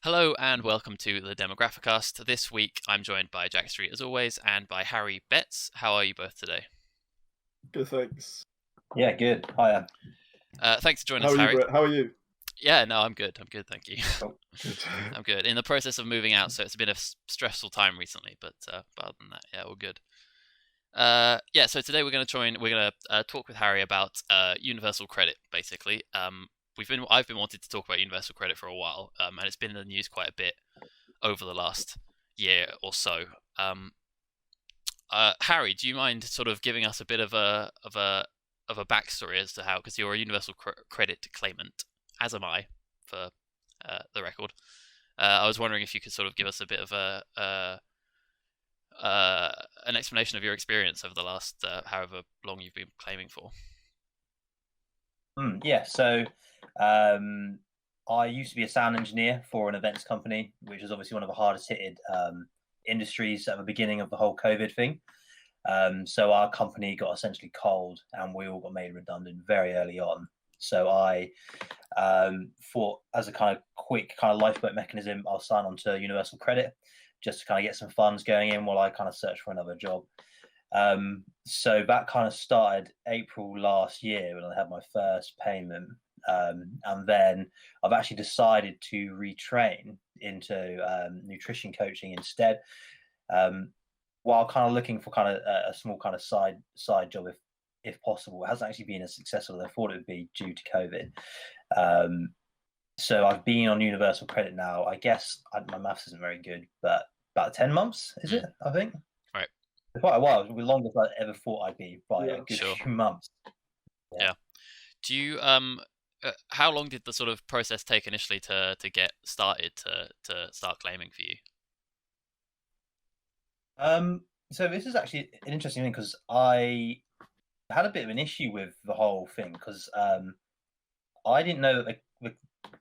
Hello and welcome to the Demographicast. This week I'm joined by Jack Street as always and by Harry Betts. How are you both today? Good, thanks. Yeah, good. Hiya. Thanks for joining How us, are you, Harry. Brett? How are you? Yeah, no, I'm good. I'm good, thank you. Cool. Good. I'm good. In the process of moving out, so it's been a stressful time recently, but other than that, yeah, we're good. So today we're gonna talk with Harry about universal credit, basically. I've been wanting to talk about universal credit for a while, and it's been in the news quite a bit over the last year or so. Harry, do you mind sort of giving us a bit of a backstory as to how? Because you're a universal credit claimant, as am I, for the record. I was wondering if you could sort of give us a bit of an explanation of your experience over the last however long you've been claiming for. Yeah, so I used to be a sound engineer for an events company, which is obviously one of the hardest hit industries at the beginning of the whole COVID thing. So our company got essentially cold and we all got made redundant very early on. So I thought, as a kind of quick kind of lifeboat mechanism, I'll sign on to Universal Credit just to kind of get some funds going in while I kind of search for another job. So that kind of started April last year when I had my first payment. And then I've actually decided to retrain into nutrition coaching instead, while kind of looking for kind of a small kind of side job if possible. It hasn't actually been as successful as I thought it would be due to COVID. So I've been on universal credit now. I guess my maths isn't very good, but about 10 months, is it? I think. Right. Quite a while. The longest I ever thought I'd be by a good Sure. few months. Yeah. Do you how long did the sort of process take initially to get started to start claiming for you? So this is actually an interesting thing because I had a bit of an issue with the whole thing because I didn't know that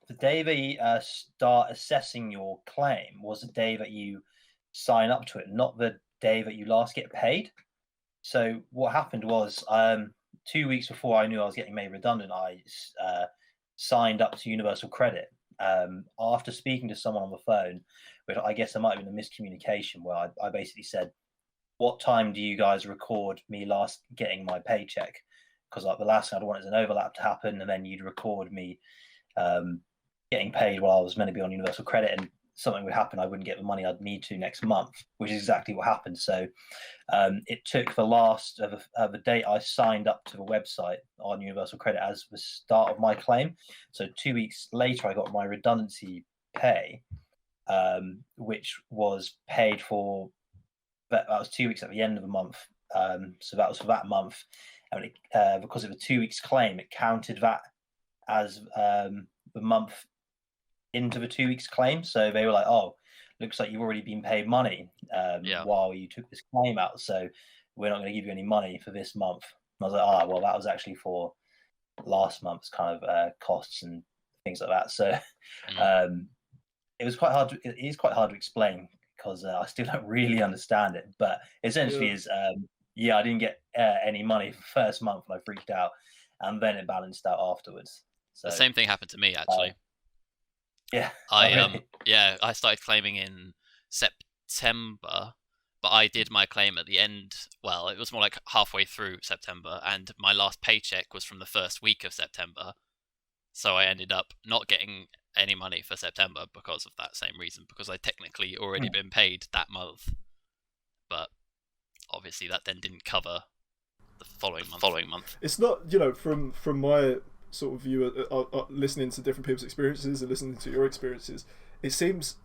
the day they start assessing your claim was the day that you sign up to it, not the day that you last get paid. So what happened was 2 weeks before I knew I was getting made redundant, I signed up to Universal Credit. After speaking to someone on the phone, but I guess there might have been a miscommunication where I basically said, "What time do you guys record me last getting my paycheck?" Because like the last thing I'd want is an overlap to happen, and then you'd record me getting paid while I was meant to be on Universal Credit, and something would happen, I wouldn't get the money I'd need to next month, which is exactly what happened. So it took the last of the date I signed up to the website on Universal Credit as the start of my claim. So 2 weeks later, I got my redundancy pay, which was paid for. That was 2 weeks at the end of the month. So that was for that month. And because of a 2 weeks claim, it counted that as the month into the 2 weeks claim. So they were like, "Oh, looks like you've already been paid money while you took this claim out. So we're not going to give you any money for this month." And I was like, "Ah, well, that was actually for last month's kind of costs and things like that." So it was quite hard. It is quite hard to explain because I still don't really understand it. But essentially, is I didn't get any money for the first month, and I freaked out, and then it balanced out afterwards. So The same thing happened to me actually. yeah, I started claiming in September, but I did my claim at the end. Well, it was more like halfway through September, and my last paycheck was from the first week of September. So I ended up not getting any money for September because of that same reason, because I'd technically already been paid that month. But obviously that then didn't cover the following month. It's not, from my sort of view, listening to different people's experiences and listening to your experiences, it seems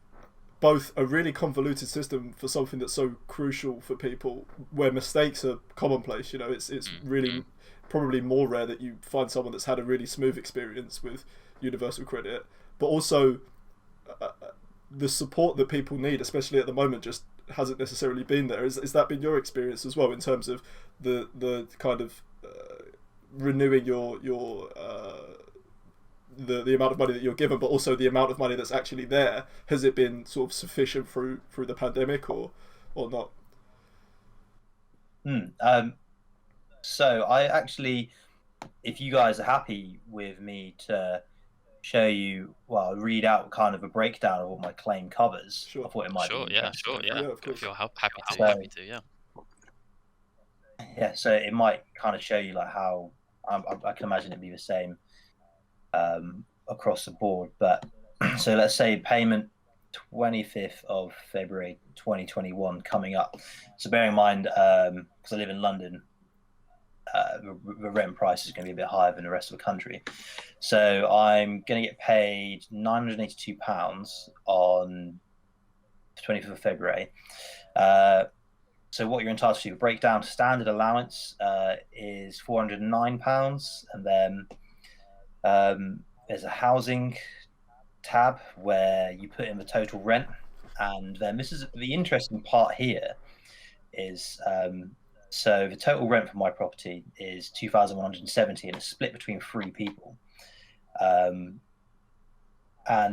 both a really convoluted system for something that's so crucial for people, where mistakes are commonplace. It's really probably more rare that you find someone that's had a really smooth experience with universal credit, but also the support that people need, especially at the moment, just hasn't necessarily been there. Is that been your experience as well in terms of the kind of renewing your the amount of money that you're given, but also the amount of money that's actually there? Has it been sort of sufficient through the pandemic or not? So I actually, if you guys are happy with me to show you, well, read out kind of a breakdown of what my claim covers. Sure. I thought it might Sure, be yeah, interesting. sure, yeah. Yeah, of course. If you're happy to, So- happy to, yeah. Yeah, so it might kind of show you like how I can imagine it'd be the same across the board. But so let's say payment 25th of February 2021 coming up. So bearing in mind, because I live in London, the rent price is going to be a bit higher than the rest of the country. So I'm going to get paid £982 on the 25th of February. So what you're entitled to, breakdown standard allowance is £409, and then there's a housing tab where you put in the total rent, and then this is the interesting part here is so the total rent for my property is 2,170, and it's split between 3 people. And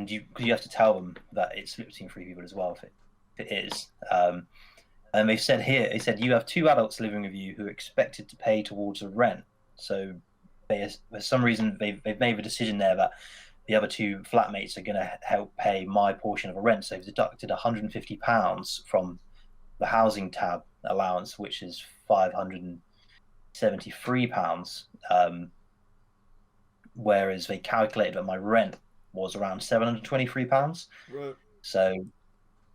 you have to tell them that it's split between 3 people as well if it is. And they've said here, they said you have 2 adults living with you who are expected to pay towards the rent. So for some reason they've made the decision there that the other 2 flatmates are going to help pay my portion of the rent. So they've deducted £150 from the housing tab allowance, which is £573. Whereas they calculated that my rent was around £723. Right. So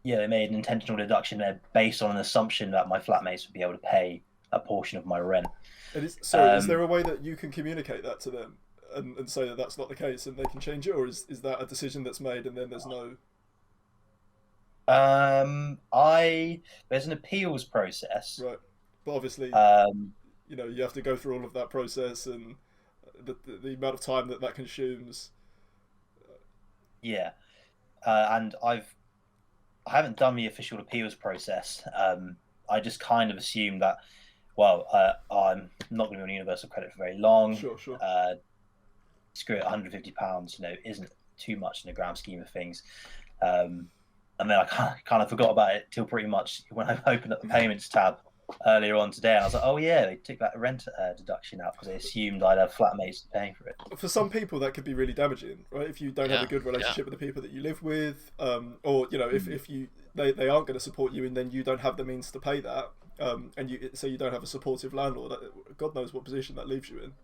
yeah, they made an intentional deduction there based on an assumption that my flatmates would be able to pay a portion of my rent. And is there a way that you can communicate that to them and say that that's not the case and they can change it, or is that a decision that's made and then there's no? There's an appeals process. Right, but obviously, you have to go through all of that process and the amount of time that consumes. Yeah, and I haven't done the official appeals process. I just kind of assumed that, well, I'm not going to be on universal credit for very long. Sure. Screw it, £150, isn't too much in the grand scheme of things. And then I kind of forgot about it till pretty much when I opened up the payments tab earlier on today, and I was like, oh yeah, they took that rent deduction out because they assumed I'd have flatmates paying for it. For some people, that could be really damaging, right? If you don't have a good relationship with the people that you live with, or if they aren't going to support you and then you don't have the means to pay that, and you don't have a supportive landlord, God knows what position that leaves you in.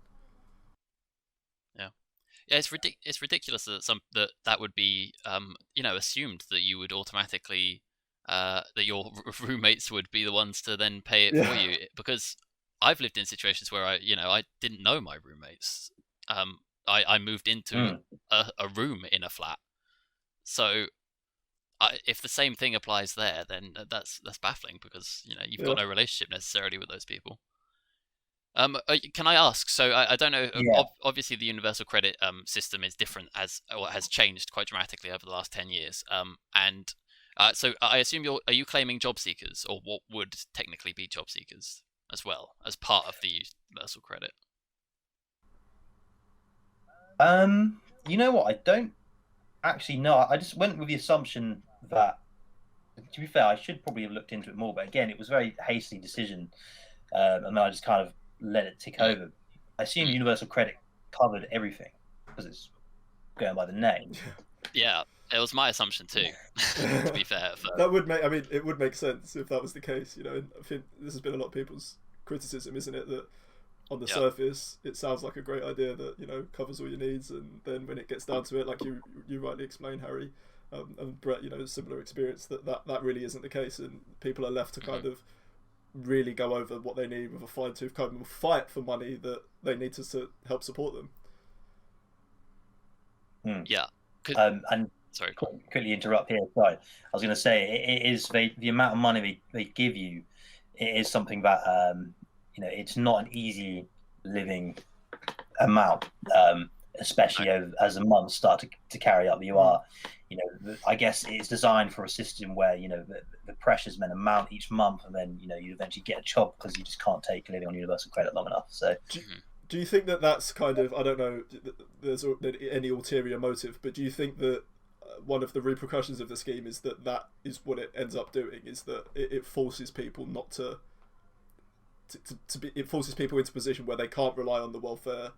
Yeah, it's ridiculous that that would be assumed that you would automatically that your roommates would be the ones to then pay it for you, because I've lived in situations where I didn't know my roommates. I moved into a room in a flat, so if the same thing applies there, then that's baffling because you've got no relationship necessarily with those people. Can I ask? So I don't know. Obviously, the universal credit system is different has changed quite dramatically over the last 10 years. So I assume are you claiming job seekers, or what would technically be job seekers as well as part of the universal credit? You know what? I don't actually know. I just went with the assumption that, to be fair, I should probably have looked into it more. But again, it was a very hasty decision, and then I just kind of let it tick over. I assume universal credit covered everything because it's going by the name. Yeah, it was my assumption too. To be fair, that would make. I mean, it would make sense if that was the case. I think this has been a lot of people's criticism, isn't it? That on the surface, it sounds like a great idea that covers all your needs, and then when it gets down to it, like you rightly explained, Harry, and Brett, similar experience that really isn't the case, and people are left to kind of really go over what they need with a fine-tooth comb and fight for money that they need to help support them. Yeah. And sorry, quickly interrupt here. Sorry, I was going to say it is the amount of money they give you. It is something that it's not an easy living amount, especially as the months start to carry up. You are, I guess it's designed for a system where the pressures meant amount each month, and then you eventually get a job because you just can't take living on universal credit long enough. So. Do you think that that's kind of, I don't know, there's any ulterior motive, but do you think that one of the repercussions of the scheme is that is what it ends up doing, is that it forces people not to be, it forces people into a position where they can't rely on the welfare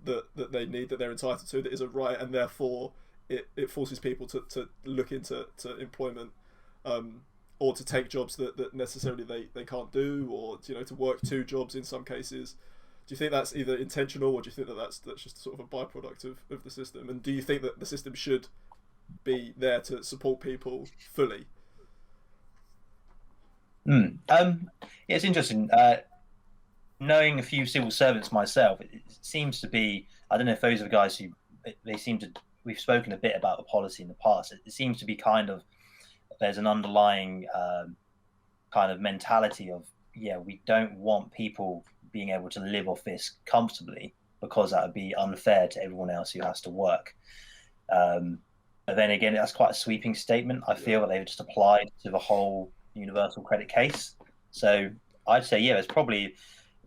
that they need, that they're entitled to, that is a right, and therefore it forces people to look into employment, or to take jobs that necessarily they can't do, or to work two jobs in some cases. Do you think that's either intentional, or do you think that that's just sort of a byproduct of the system? And do you think that the system should be there to support people fully? Yeah, it's interesting. Knowing a few civil servants myself, it seems to be, I don't know if those are the guys who, they seem to, we've spoken a bit about the policy in the past. It seems to be kind of, there's an underlying kind of mentality of, we don't want people being able to live off this comfortably, because that would be unfair to everyone else who has to work. But then again, that's quite a sweeping statement. I feel that they've just applied to the whole universal credit case. So I'd say, it's probably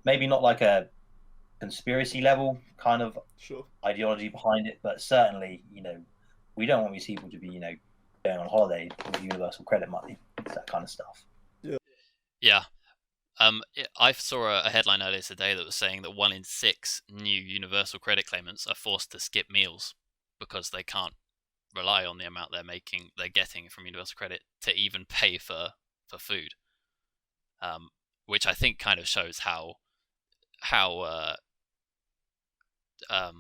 maybe not like a conspiracy level kind of ideology behind it, but certainly, we don't want these people to be, going on holiday with universal credit money. It's that kind of stuff. Yeah. I saw a headline earlier today that was saying that 1 in 6 new universal credit claimants are forced to skip meals because they can't rely on the amount they're getting from universal credit to even pay for food, which I think kind of shows how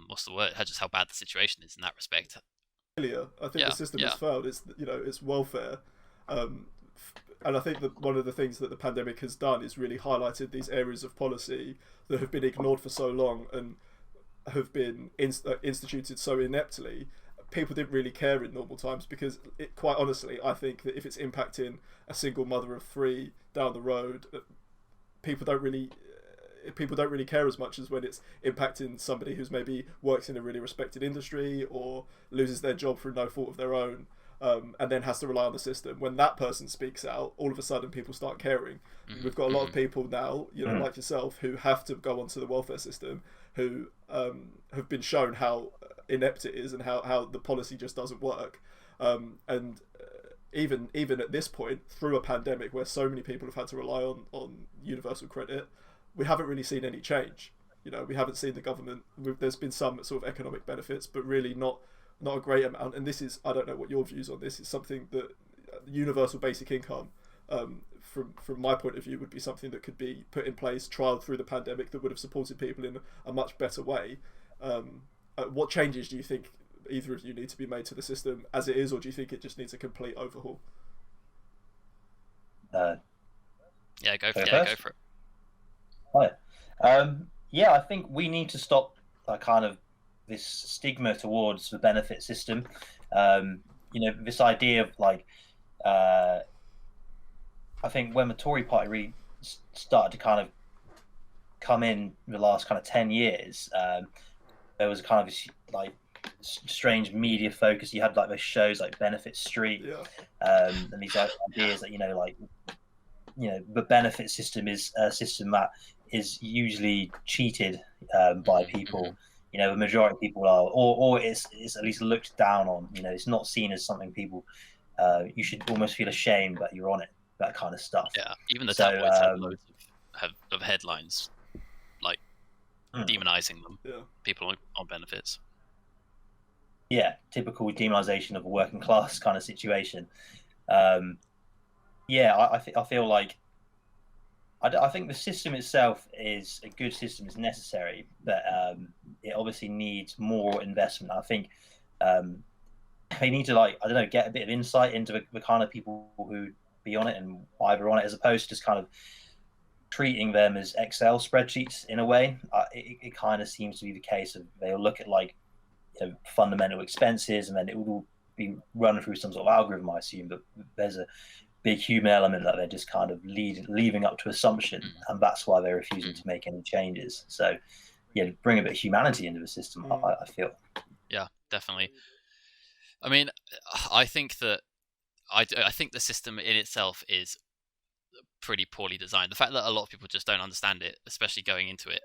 what's the word? Just how bad the situation is in that respect. I think the system has failed. It's welfare, and I think that one of the things that the pandemic has done is really highlighted these areas of policy that have been ignored for so long and have been instituted so ineptly. People didn't really care in normal times, because quite honestly, I think that if it's impacting a single mother of 3 down the road, people don't really care as much as when it's impacting somebody who's maybe works in a really respected industry or loses their job through no fault of their own, and then has to rely on the system. When that person speaks out, all of a sudden people start caring. We've got a lot of people now, like yourself, who have to go onto the welfare system, who have been shown how inept it is and how the policy just doesn't work. And even at this point, through a pandemic where so many people have had to rely on universal credit, we haven't really seen any change. We haven't seen the government. There's been some sort of economic benefits, but really not a great amount. And this is, I don't know what your views on this is, something that universal basic income, from my point of view, would be something that could be put in place, trialed through the pandemic, that would have supported people in a much better way. What changes do you think either of you need to be made to the system as it is, or do you think it just needs a complete overhaul? Go for it. Hi. I think we need to stop kind of this stigma towards the benefit system. This idea of I think when the Tory party really started to kind of come in the last kind of 10 years, there was kind of this strange media focus. You had those shows like Benefit Street, and these ideas that the benefit system is a system that is usually cheated by people. The majority of people are, or it's at least looked down on. It's not seen as something people. You should almost feel ashamed that you're on it. That kind of stuff. Yeah, even the tabloids have loads of headlines demonizing them. People on benefits. Yeah, typical demonization of a working class kind of situation. I feel like I think the system itself is a good system, is necessary, but it obviously needs more investment. I think they need to get a bit of insight into the kind of people who be on it and why they're on it, as opposed to just kind of treating them as Excel spreadsheets in a way. It kind of seems to be the case of they'll look at fundamental expenses, and then it will be run through some sort of algorithm, I assume, but there's a big human element that they're just kind of leaving up to assumption, and that's why they're refusing to make any changes. So bring a bit of humanity into the system, I feel. Yeah, definitely. I mean, I think that I think the system in itself is pretty poorly designed. The fact that a lot of people just don't understand it, especially going into it,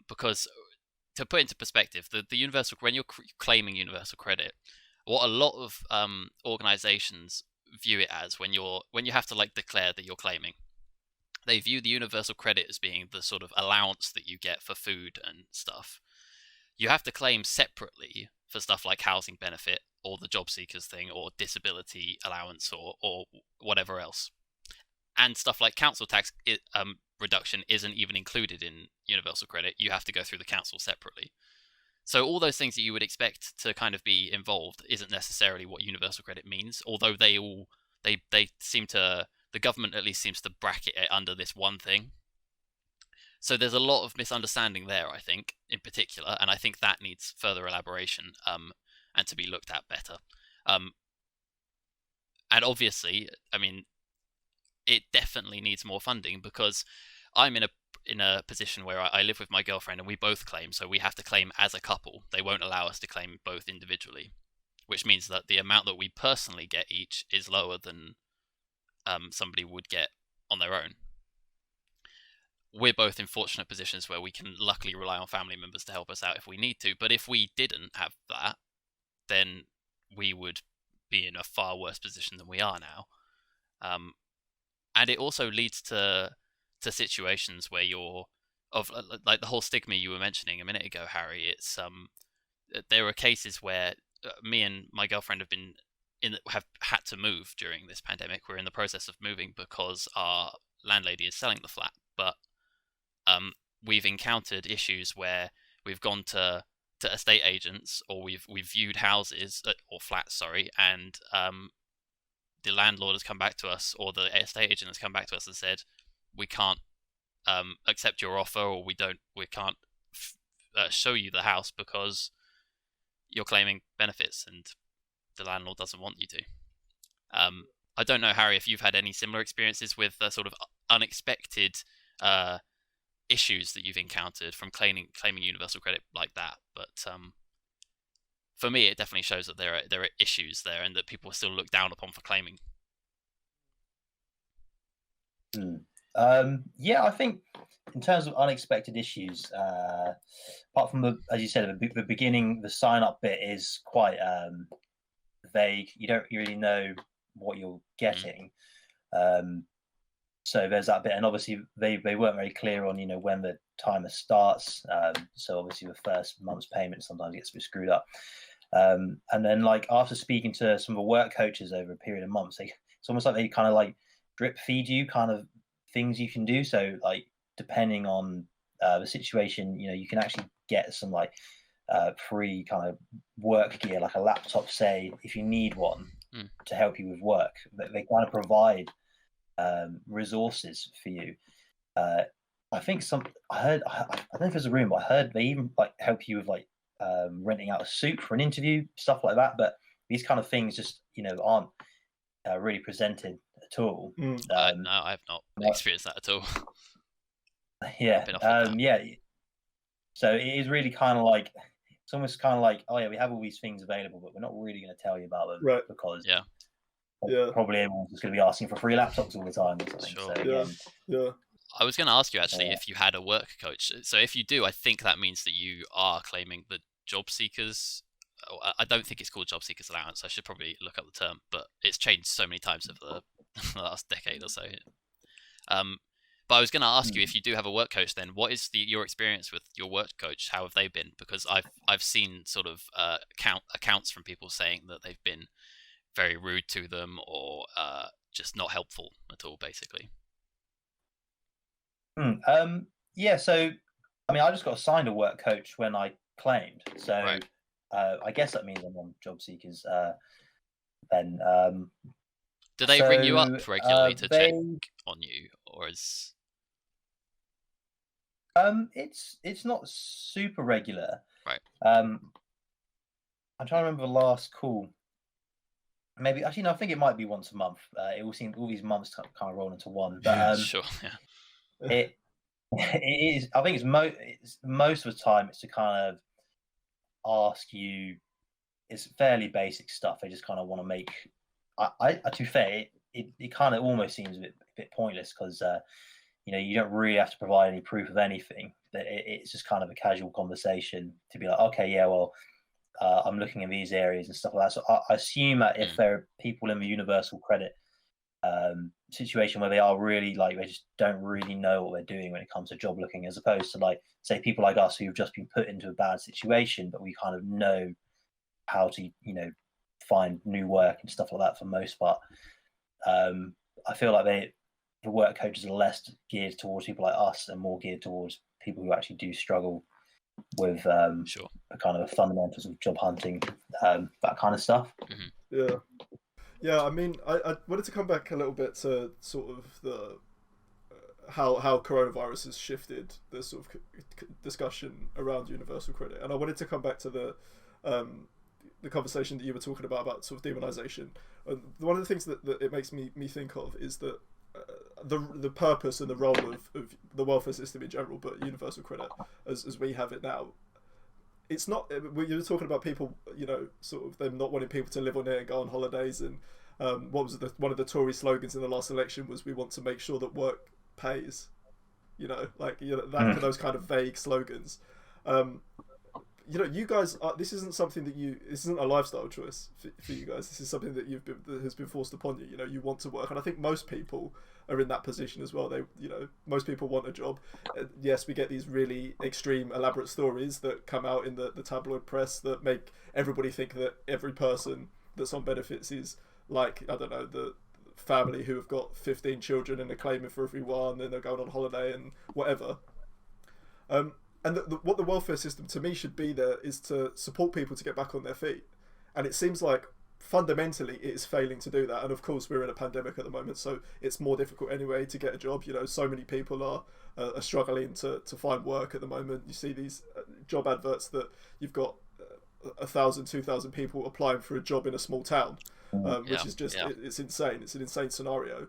because to put into perspective, the universal, when you're claiming universal credit, what a lot of organizations view it as, when you have to declare that you're claiming, they view the universal credit as being the sort of allowance that you get for food and stuff. you have to claim separately for stuff like housing benefit or the job seekers thing or disability allowance or whatever else. And stuff like council tax reduction isn't even included in universal credit. You have to go through the council separately. So all those things that you would expect to kind of be involved isn't necessarily what universal credit means, although they seem to, the government at least seems to bracket it under this one thing. So there's a lot of misunderstanding there, I think, in particular, and I think that needs further elaboration and to be looked at better. And obviously, I mean, it definitely needs more funding, because I'm in a position where I live with my girlfriend and we both claim, so we have to claim as a couple. They won't allow us to claim both individually, which means that the amount that we personally get each is lower than somebody would get on their own. We're both in fortunate positions where we can luckily rely on family members to help us out if we need to, but if we didn't have that, then we would be in a far worse position than we are now. And it also leads to situations where you're of like the whole stigma you were mentioning a minute ago, Harry. It's there are cases where me and my girlfriend have had to move during this pandemic. We're in the process of moving because our landlady is selling the flat, but we've encountered issues where we've gone to estate agents, or we've viewed houses or flats, sorry, and the landlord has come back to us, or the estate agent has come back to us and said, we can't accept your offer, or we can't show you the house because you're claiming benefits and the landlord doesn't want you to. I don't know, Harry, if you've had any similar experiences with sort of unexpected issues that you've encountered from claiming universal credit like that, but for me, it definitely shows that there are issues there and that people are still looked down upon for claiming. Yeah, I think in terms of unexpected issues, apart from as you said, the beginning, the sign-up bit is quite vague. You don't really know what you're getting. So there's that bit, and obviously they weren't very clear on when the timer starts. So obviously the first month's payment sometimes gets a bit screwed up. And then like after speaking to some of the work coaches over a period of months, it's almost like they kind of like drip feed you kind of things you can do. So like depending on the situation, you can actually get some like free kind of work gear, like a laptop, say, if you need one to help you with work. They kind of provide resources for you. I think I don't know if there's a room, but I heard they even like help you with like renting out a suit for an interview, stuff like that. But these kind of things just aren't really presented at all. No, I have not experienced that at all. Yeah, yeah. So it is really kind of like, it's almost kind of like, oh yeah, we have all these things available, but we're not really going to tell you about them, right? Because probably everyone's just going to be asking for free laptops all the time or something. Sure. So again, yeah. I was going to ask you actually if you had a work coach. So if you do, I think that means that you are claiming the job seekers. I don't think it's called job seekers allowance. I should probably look up the term, but it's changed so many times over the last decade or so. But I was going to ask you, if you do have a work coach, then what is your experience with your work coach? How have they been? Because I've seen sort of accounts from people saying that they've been very rude to them or just not helpful at all, basically. Yeah, so I mean, I just got assigned a work coach when I claimed, so Right. I guess that means I'm on job seekers. Then do they ring you up regularly to check on you, or is it's not super regular, right? I'm trying to remember the last call. Maybe actually, no, I think it might be once a month. It will seem all these months kind of roll into one, but Sure, yeah. It is. I think it's most of the time it's to kind of ask you. It's fairly basic stuff. They just kind of want to make. To be fair, it kind of almost seems a bit pointless because you don't really have to provide any proof of anything. That it's just kind of a casual conversation to be like, okay, yeah, well, I'm looking in these areas and stuff like that. So I assume that if there are people in the universal credit situation where they are really like they just don't really know what they're doing when it comes to job looking, as opposed to like say people like us who've just been put into a bad situation, but we kind of know how to find new work and stuff like that for the most part. I feel like the work coaches are less geared towards people like us and more geared towards people who actually do struggle with Sure. the kind of fundamentals of job hunting, that kind of stuff. Yeah. Yeah, I mean, I wanted to come back a little bit to sort of the how coronavirus has shifted the sort of discussion around universal credit, and I wanted to come back to the conversation that you were talking about sort of demonization. And one of the things that it makes me think of is that the purpose and the role of the welfare system in general, but universal credit as we have it now. It's not. You were talking about people, sort of them not wanting people to live on it and go on holidays. And what was one of the Tory slogans in the last election was, "We want to make sure that work pays." Those kind of vague slogans. You guys, this isn't something that this isn't a lifestyle choice for you guys. This is something that that has been forced upon you. You want to work, and I think most people are in that position as well. Most people want a job. Yes, we get these really extreme, elaborate stories that come out in the tabloid press that make everybody think that every person that's on benefits is like, I don't know, the family who have got 15 children and are claiming for every one, and they're going on holiday and whatever. And what the welfare system to me should be there is to support people to get back on their feet. And it seems like fundamentally it is failing to do that. And of course we're in a pandemic at the moment, so it's more difficult anyway to get a job. So many people are struggling to find work at the moment. You see these job adverts that you've got 1,000, 2,000 people applying for a job in a small town, which is just it's insane. It's an insane scenario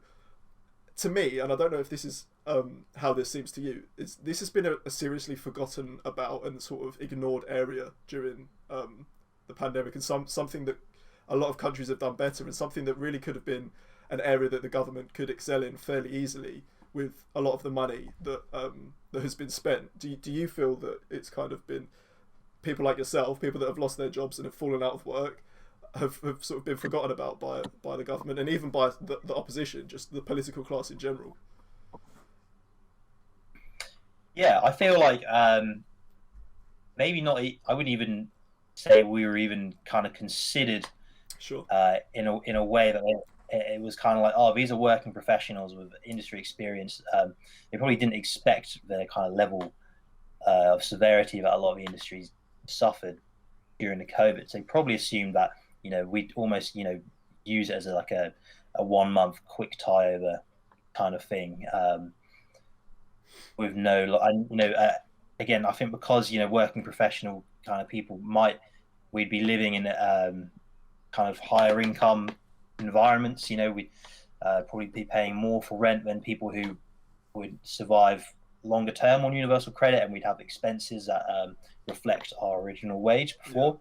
to me, and I don't know if this is how this seems to you. This has been a seriously forgotten about and sort of ignored area during the pandemic, and something that a lot of countries have done better, and something that really could have been an area that the government could excel in fairly easily with a lot of the money that has been spent. Do you feel that it's kind of been people like yourself, people that have lost their jobs and have fallen out of work, have sort of been forgotten about by the government and even by the opposition, just the political class in general? Yeah, I feel like maybe not. I wouldn't even say we were even kind of considered. Sure. In a way that it was kind of like, oh, these are working professionals with industry experience. They probably didn't expect the kind of level of severity that a lot of the industries suffered during the COVID. So they probably assumed that we'd almost use it as a 1 month quick tie over kind of thing, with no, again, I think because working professional kind of people we'd be living in kind of higher income environments. We'd probably be paying more for rent than people who would survive longer term on universal credit, and we'd have expenses that reflect our original wage before.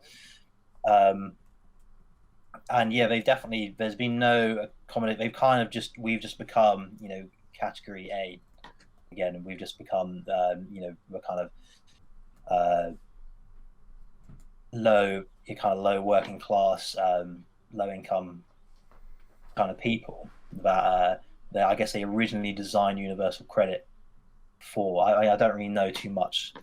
And yeah, there's been no accommodate. We've just become category A again, and we've just become we're kind of low working class, low income kind of people that I guess they originally designed universal credit for. I don't really know too much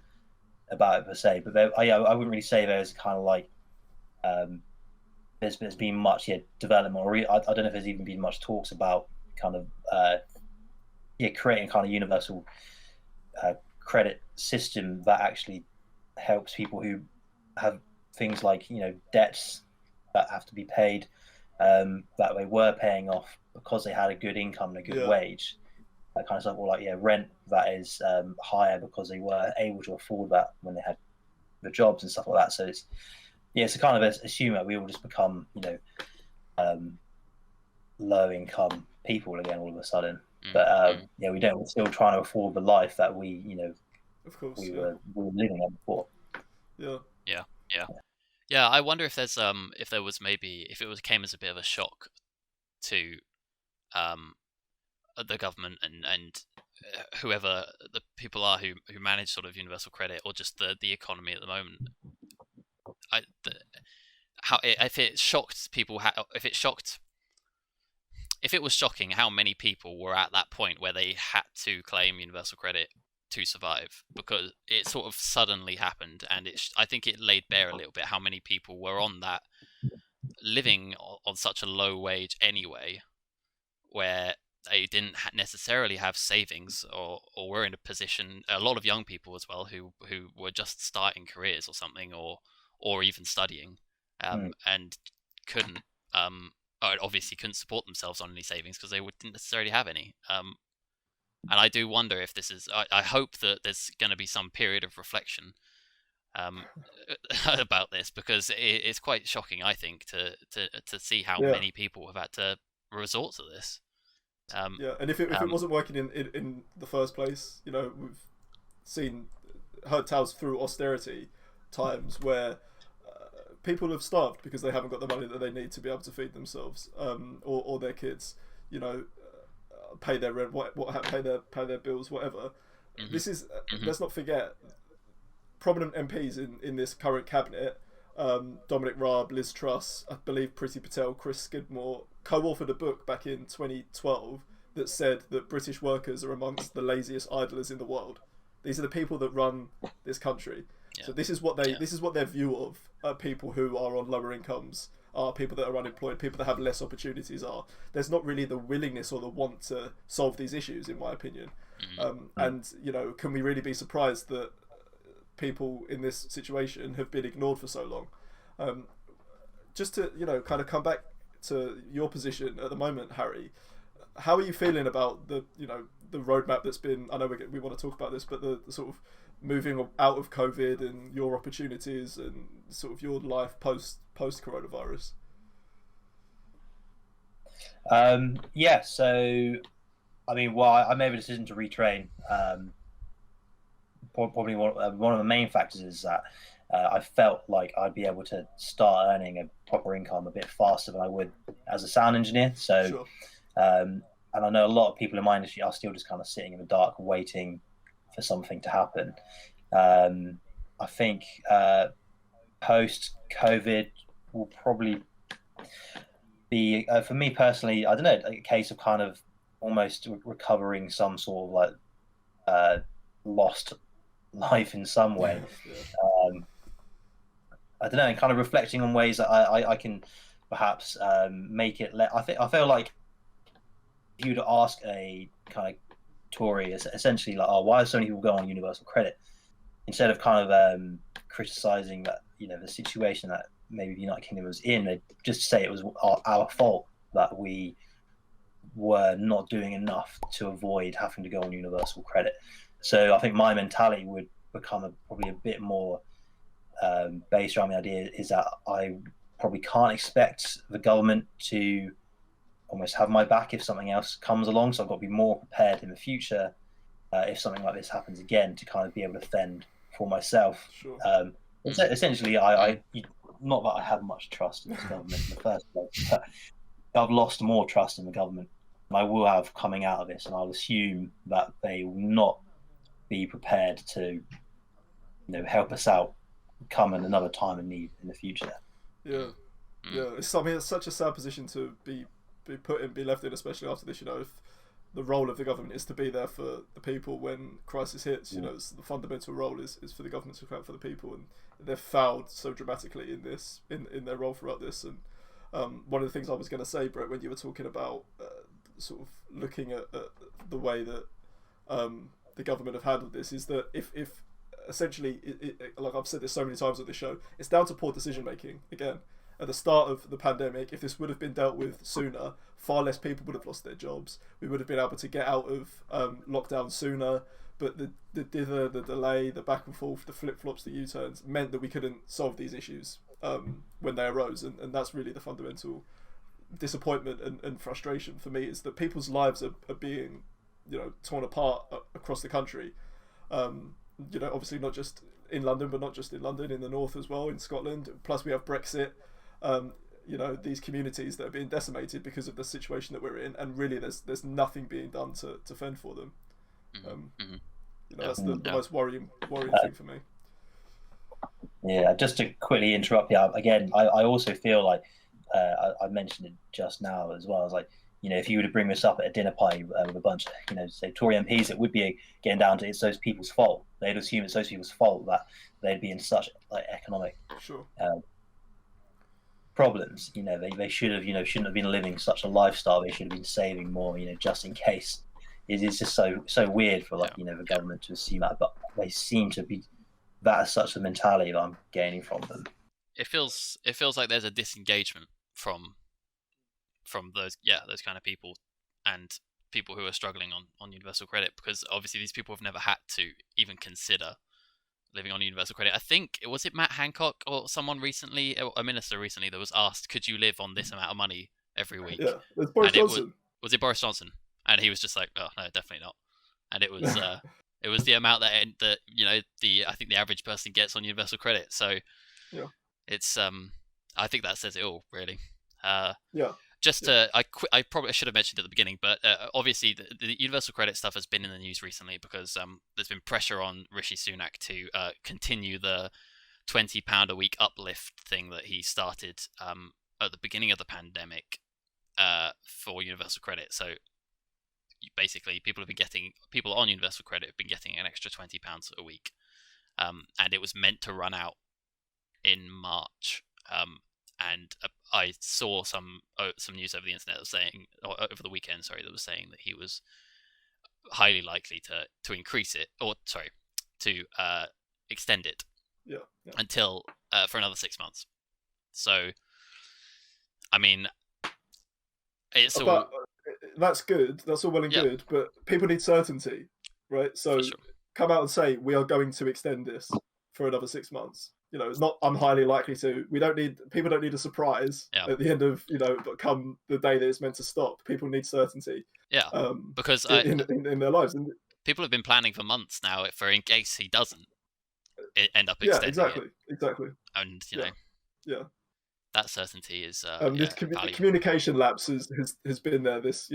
about it per se, but I wouldn't really say there's kind of like there's been much development, or I don't know if there's even been much talks about kind of creating kind of universal credit system that actually helps people who have things like debts that have to be paid, that they were paying off because they had a good income and a good wage, that kind of stuff, or like rent that is higher because they were able to afford that when they had the jobs and stuff like that. So it's a kind of assume that we all just become low income people again all of a sudden. But we don't. We're still trying to afford the life that we of course we were living on before. Yeah, I wonder if there's if it came as a bit of a shock to the government and whoever the people are who manage sort of universal credit, or just the economy at the moment. If it shocked people, if it shocked if it was shocking how many people were at that point where they had to claim universal credit to survive, because it sort of suddenly happened, and I think it laid bare a little bit how many people were on that, living on such a low wage anyway, where they didn't necessarily have savings, or were in a position, a lot of young people as well, who were just starting careers or something, or even studying, and couldn't obviously couldn't support themselves on any savings because they didn't necessarily have any. And I do wonder if this is, I hope that there's going to be some period of reflection about this, because it's quite shocking, I think, to see how many people have had to resort to this. And if it wasn't working in the first place, you know, we've heard tales through austerity times where people have starved because they haven't got the money that they need to be able to feed themselves, or their kids, you know, pay their rent, pay their bills, whatever. This is let's not forget, prominent MPs in this current cabinet, Dominic Raab, Liz Truss, I believe Priti Patel, Chris Skidmore, co-authored a book back in 2012 that said that British workers are amongst the laziest idlers in the world. These are the people that run this country. Yeah. So this is what their view of people who are on lower incomes, are people that are unemployed, people that have less opportunities are. There's not really the willingness or the want to solve these issues, in my opinion. And, you know, can we really be surprised that people in this situation have been ignored for so long? Just to, you know, kind of come back to your position at the moment, Harry, how are you feeling about the roadmap that's been, I know we want to talk about this, but the sort of moving out of COVID and your opportunities and sort of your life post coronavirus? So I mean, well, I made a decision to retrain. Probably one of the main factors is that I felt like I'd be able to start earning a proper income a bit faster than I would as a sound engineer. So, sure. And I know a lot of people in my industry are still just kind of sitting in the dark waiting for something to happen. I think post-COVID will probably be, for me personally, I don't know, a case of kind of almost recovering some sort of like lost life in some way. I don't know, kind of reflecting on ways that I can perhaps make it. I feel like if you were to ask a kind of Tory, essentially like, oh, why do so many people go on universal credit, instead of kind of criticizing that, you know, the situation that maybe the United Kingdom was in, they just say it was our fault that we were not doing enough to avoid having to go on universal credit. So I think my mentality would become probably a bit more based around the idea is that I probably can't expect the government to almost have my back if something else comes along. So I've got to be more prepared in the future if something like this happens again, to kind of be able to fend for myself. Sure. Essentially, I not that I have much trust in this government in the first place, but I've lost more trust in the government than I will have coming out of this, and I'll assume that they will not be prepared to, you know, help us out come in another time of need in the future. Yeah. It's, I mean, it's such a sad position to be put in, be left in, especially after this. You know, if the role of the government is to be there for the people when crisis hits, you know, it's the fundamental role is for the government to account for the people, and they've failed so dramatically in this, in their role throughout this. And one of the things I was going to say, Brett, when you were talking about sort of looking at the way that the government have handled this, is that if essentially, like I've said this so many times on this show, it's down to poor decision making again. At the start of the pandemic, if this would have been dealt with sooner, far less people would have lost their jobs. We would have been able to get out of lockdown sooner. But the dither, the delay, the back and forth, the flip-flops, the U-turns meant that we couldn't solve these issues when they arose. And that's really the fundamental disappointment and frustration for me, is that people's lives are being, you know, torn apart across the country. You know, obviously not just in London, but not just in London, in the north as well, in Scotland. Plus we have Brexit. You know, these communities that are being decimated because of the situation that we're in, and really there's nothing being done to fend for them. You know, that's the most worrying thing for me. Yeah, just to quickly interrupt you again, I also feel like I mentioned it just now as well. I was like, if you were to bring this up at a dinner party with a bunch of, say, Tory MPs, it would be getting down to it's those people's fault. They'd assume it's those people's fault that they'd be in such economic problems. They should have, shouldn't have been living such a lifestyle. They should have been saving more, just in case. It is just so weird for the government to assume that, but they seem to be. That is such a mentality that I'm gaining from them. It feels like there's a disengagement from those kind of people and people who are struggling on universal credit, because obviously these people have never had to even consider living on universal credit. I think was it Matt Hancock or someone recently, a minister recently, that was asked, could you live on this amount of money every week? Yeah, it's Boris Johnson. Was it Boris Johnson? And he was just like, oh no, definitely not. And it was it was the amount that I think the average person gets on universal credit. So yeah, it's I think that says it all, really. Yeah. Just I probably should have mentioned at the beginning, but obviously the universal credit stuff has been in the news recently because there's been pressure on Rishi Sunak to continue the £20 a week uplift thing that he started at the beginning of the pandemic for universal credit. So basically, people on universal credit have been getting an extra £20 a week, and it was meant to run out in March. And I saw some news over the internet that was saying, or over the weekend, that was saying that he was highly likely to increase it, to extend it, until for another 6 months. So, I mean, it's all. That's good. That's all well and good, but people need certainty, right? So come out and say we are going to extend this for another 6 months. It's not. I'm highly likely to. People don't need a surprise at the end of but come the day that it's meant to stop. People need certainty. Yeah, because in their lives, and people have been planning for months now for in case he doesn't end up extending exactly. And yeah. That certainty is this communication lapse has been there this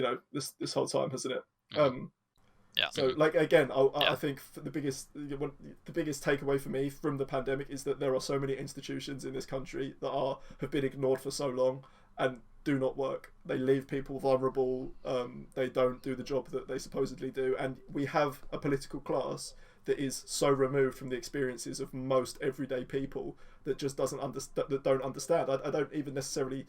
whole time, hasn't it? Mm-hmm. So again, I think the biggest takeaway for me from the pandemic is that there are so many institutions in this country that have been ignored for so long and do not work. They leave people vulnerable. They don't do the job that they supposedly do, and we have a political class that is so removed from the experiences of most everyday people that just don't understand. I don't even necessarily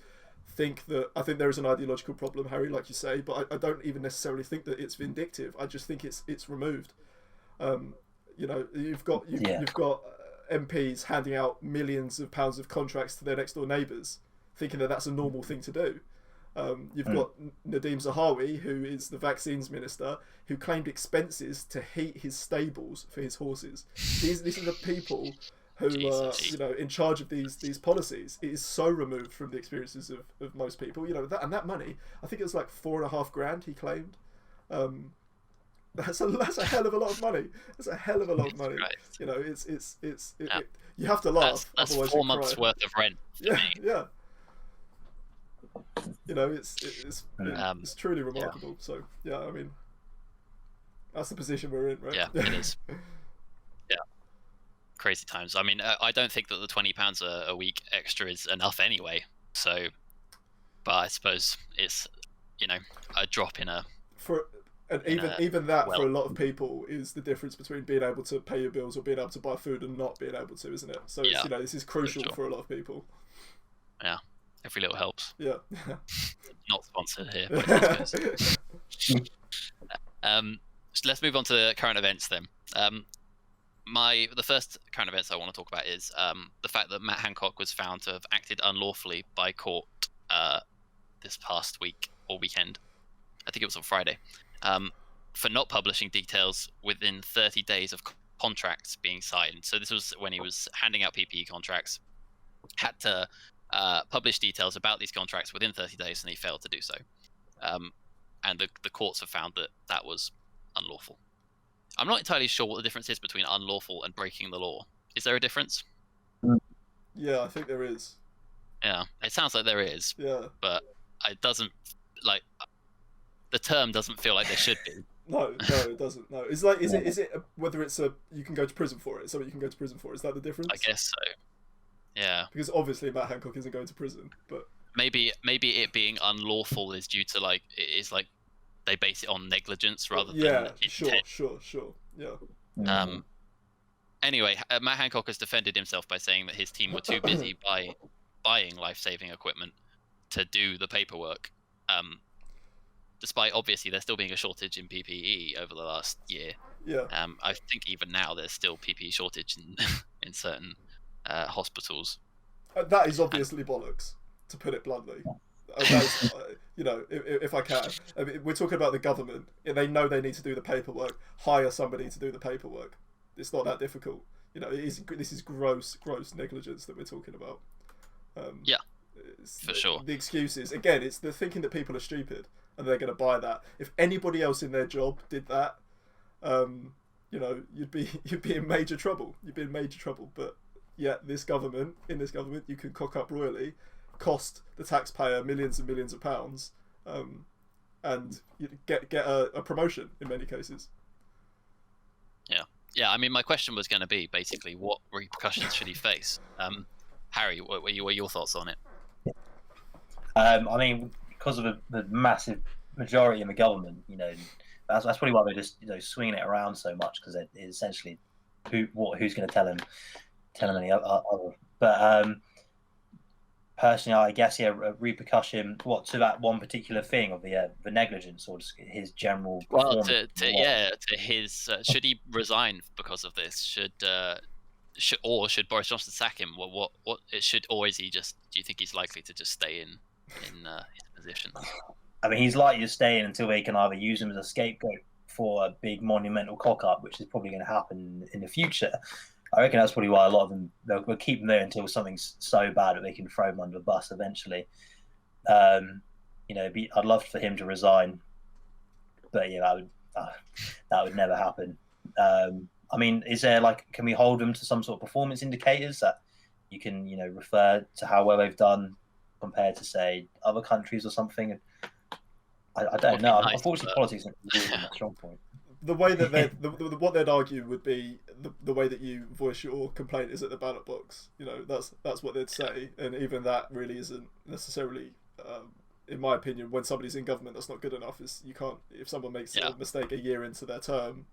think that. I think there is an ideological problem, Harry, like you say, but I don't even necessarily think that it's vindictive. I just think it's removed. You've got MPs handing out millions of pounds of contracts to their next door neighbours, thinking that that's a normal thing to do. You've got Nadeem Zahawi, who is the vaccines minister, who claimed expenses to heat his stables for his horses. These are the people who are in charge of these policies. It is so removed from the experiences of most people. That money, I think it was like $4,500 he claimed. That's a hell of a lot of money. That's a hell of a lot of money. Right. You have to laugh. That's 4 months worth of rent. Yeah. It's truly remarkable. Yeah. So I mean, that's the position we're in, right? Yeah, it is. Yeah, crazy times. I mean, I don't think that the £20 a week extra is enough anyway. So, but I suppose it's a drop in a. Even that for a lot of people is the difference between being able to pay your bills or being able to buy food and not being able to, isn't it? So this is crucial for a lot of people. Yeah. Every little helps. Yeah. Not sponsored here. But so let's move on to current events then. The first current events I want to talk about is the fact that Matt Hancock was found to have acted unlawfully by court this past week or weekend. I think it was on Friday, for not publishing details within 30 days of contracts being signed. So this was when he was handing out PPE contracts, had to publish details about these contracts within 30 days, and he failed to do so. And the courts have found that was unlawful. I'm not entirely sure what the difference is between unlawful and breaking the law. Is there a difference? Yeah, I think there is. Yeah, it sounds like there is. Yeah. But it doesn't, the term doesn't feel like there should be. No, it doesn't. No, it's like, is it whether it's you can go to prison for it? Something you can go to prison for? Is that the difference? I guess so. Yeah. Because obviously Matt Hancock isn't going to prison, but maybe it being unlawful is due to like they base it on negligence rather than intent. Sure. Yeah. Anyway, Matt Hancock has defended himself by saying that his team were too busy buying life-saving equipment to do the paperwork. Despite obviously there still being a shortage in PPE over the last year. Yeah. I think even now there's still PPE shortage in certain hospitals. That is obviously bollocks, to put it bluntly. That's, if I can. I mean, we're talking about the government. They know they need to do the paperwork. Hire somebody to do the paperwork. It's not that difficult. This is gross negligence that we're talking about. Yeah, for sure. The excuses, again, it's the thinking that people are stupid and they're going to buy that. If anybody else in their job did that, you'd be in major trouble. You'd be in major trouble. But yet, in this government, you can cock up royally, cost the taxpayer millions and millions of pounds, and you get a promotion in many cases. Yeah. I mean, my question was going to be basically, what repercussions should he face? Harry, what were your thoughts on it? I mean, because of the massive majority in the government, that's probably why they're just swinging it around so much, because it's essentially who's going to tell him any other. But personally, I guess a repercussion to that one particular thing of the negligence, or just his general. Well, to his should he resign because of this? Should Boris Johnson sack him? What it should, or is he just? Do you think he's likely to just stay in his position? I mean, he's likely to stay in until they can either use him as a scapegoat for a big monumental cock-up, which is probably going to happen in the future. I reckon that's probably why a lot of them they'll keep him there until something's so bad that they can throw him under the bus eventually. I'd love for him to resign, but that would never happen. I mean, is there can we hold them to some sort of performance indicators that you can refer to how well they've done compared to, say, other countries or something? I don't know. Nice, unfortunately, politics isn't really my strong point. The way that what they'd argue would be the way that you voice your complaint is at the ballot box. That's what they'd say, and even that really isn't necessarily, in my opinion, when somebody's in government, that's not good enough. You can't, if someone makes a mistake a year into their term,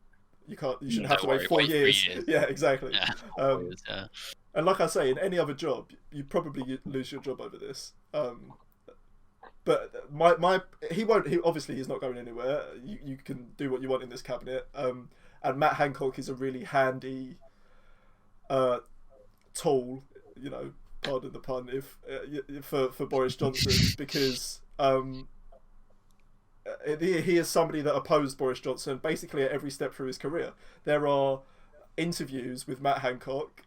you shouldn't have to wait 4 years. 3 years. Yeah, exactly. Yeah. And like I say, in any other job, you probably lose your job over this. But he won't. He's not going anywhere. You can do what you want in this cabinet. And Matt Hancock is a really handy tool. Pardon the pun, for Boris Johnson, because he is somebody that opposed Boris Johnson basically at every step through his career. There are interviews with Matt Hancock.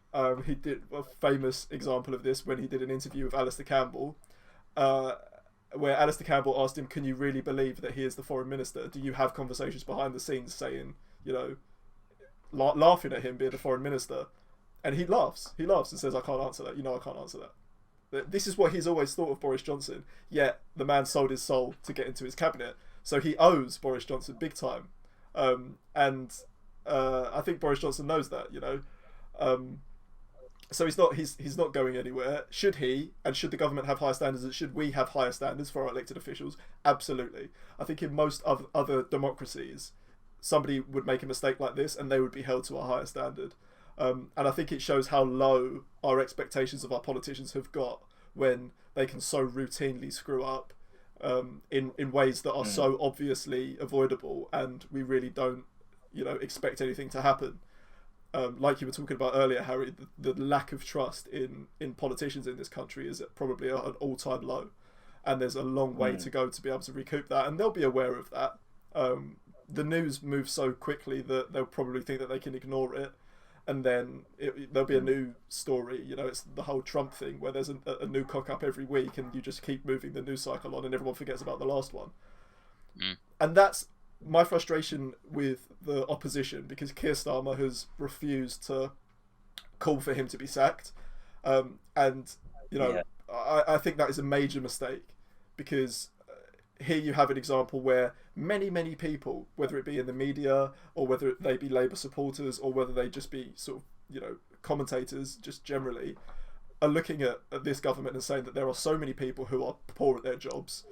He did a famous example of this when he did an interview with Alistair Campbell. Where Alistair Campbell asked him, "Can you really believe that he is the foreign minister? Do you have conversations behind the scenes saying, laughing at him being the foreign minister?" And he laughs and says, "I can't answer that. I can't answer that." This is what he's always thought of Boris Johnson. Yet the man sold his soul to get into his cabinet, so he owes Boris Johnson big time. And I think Boris Johnson knows that. So he's not going anywhere. Should he, and should the government have higher standards, and should we have higher standards for our elected officials? Absolutely. I think in most other democracies, somebody would make a mistake like this and they would be held to a higher standard. And I think it shows how low our expectations of our politicians have got when they can so routinely screw up in ways that are so obviously avoidable, and we really don't expect anything to happen. Like you were talking about earlier, Harry, the lack of trust in politicians in this country is probably an all-time low, and there's a long way to go to be able to recoup that, and they'll be aware of that. The news moves so quickly that they'll probably think that they can ignore it, and then there'll be a new story. It's the whole Trump thing where there's a new cock-up every week, and you just keep moving the news cycle on, and everyone forgets about the last one. And that's my frustration with the opposition, because Keir Starmer has refused to call for him to be sacked, I think that is a major mistake, because here you have an example where many people, whether it be in the media or whether they be Labour supporters or whether they just be sort of commentators just generally, are looking at this government and saying that there are so many people who are poor at their jobs,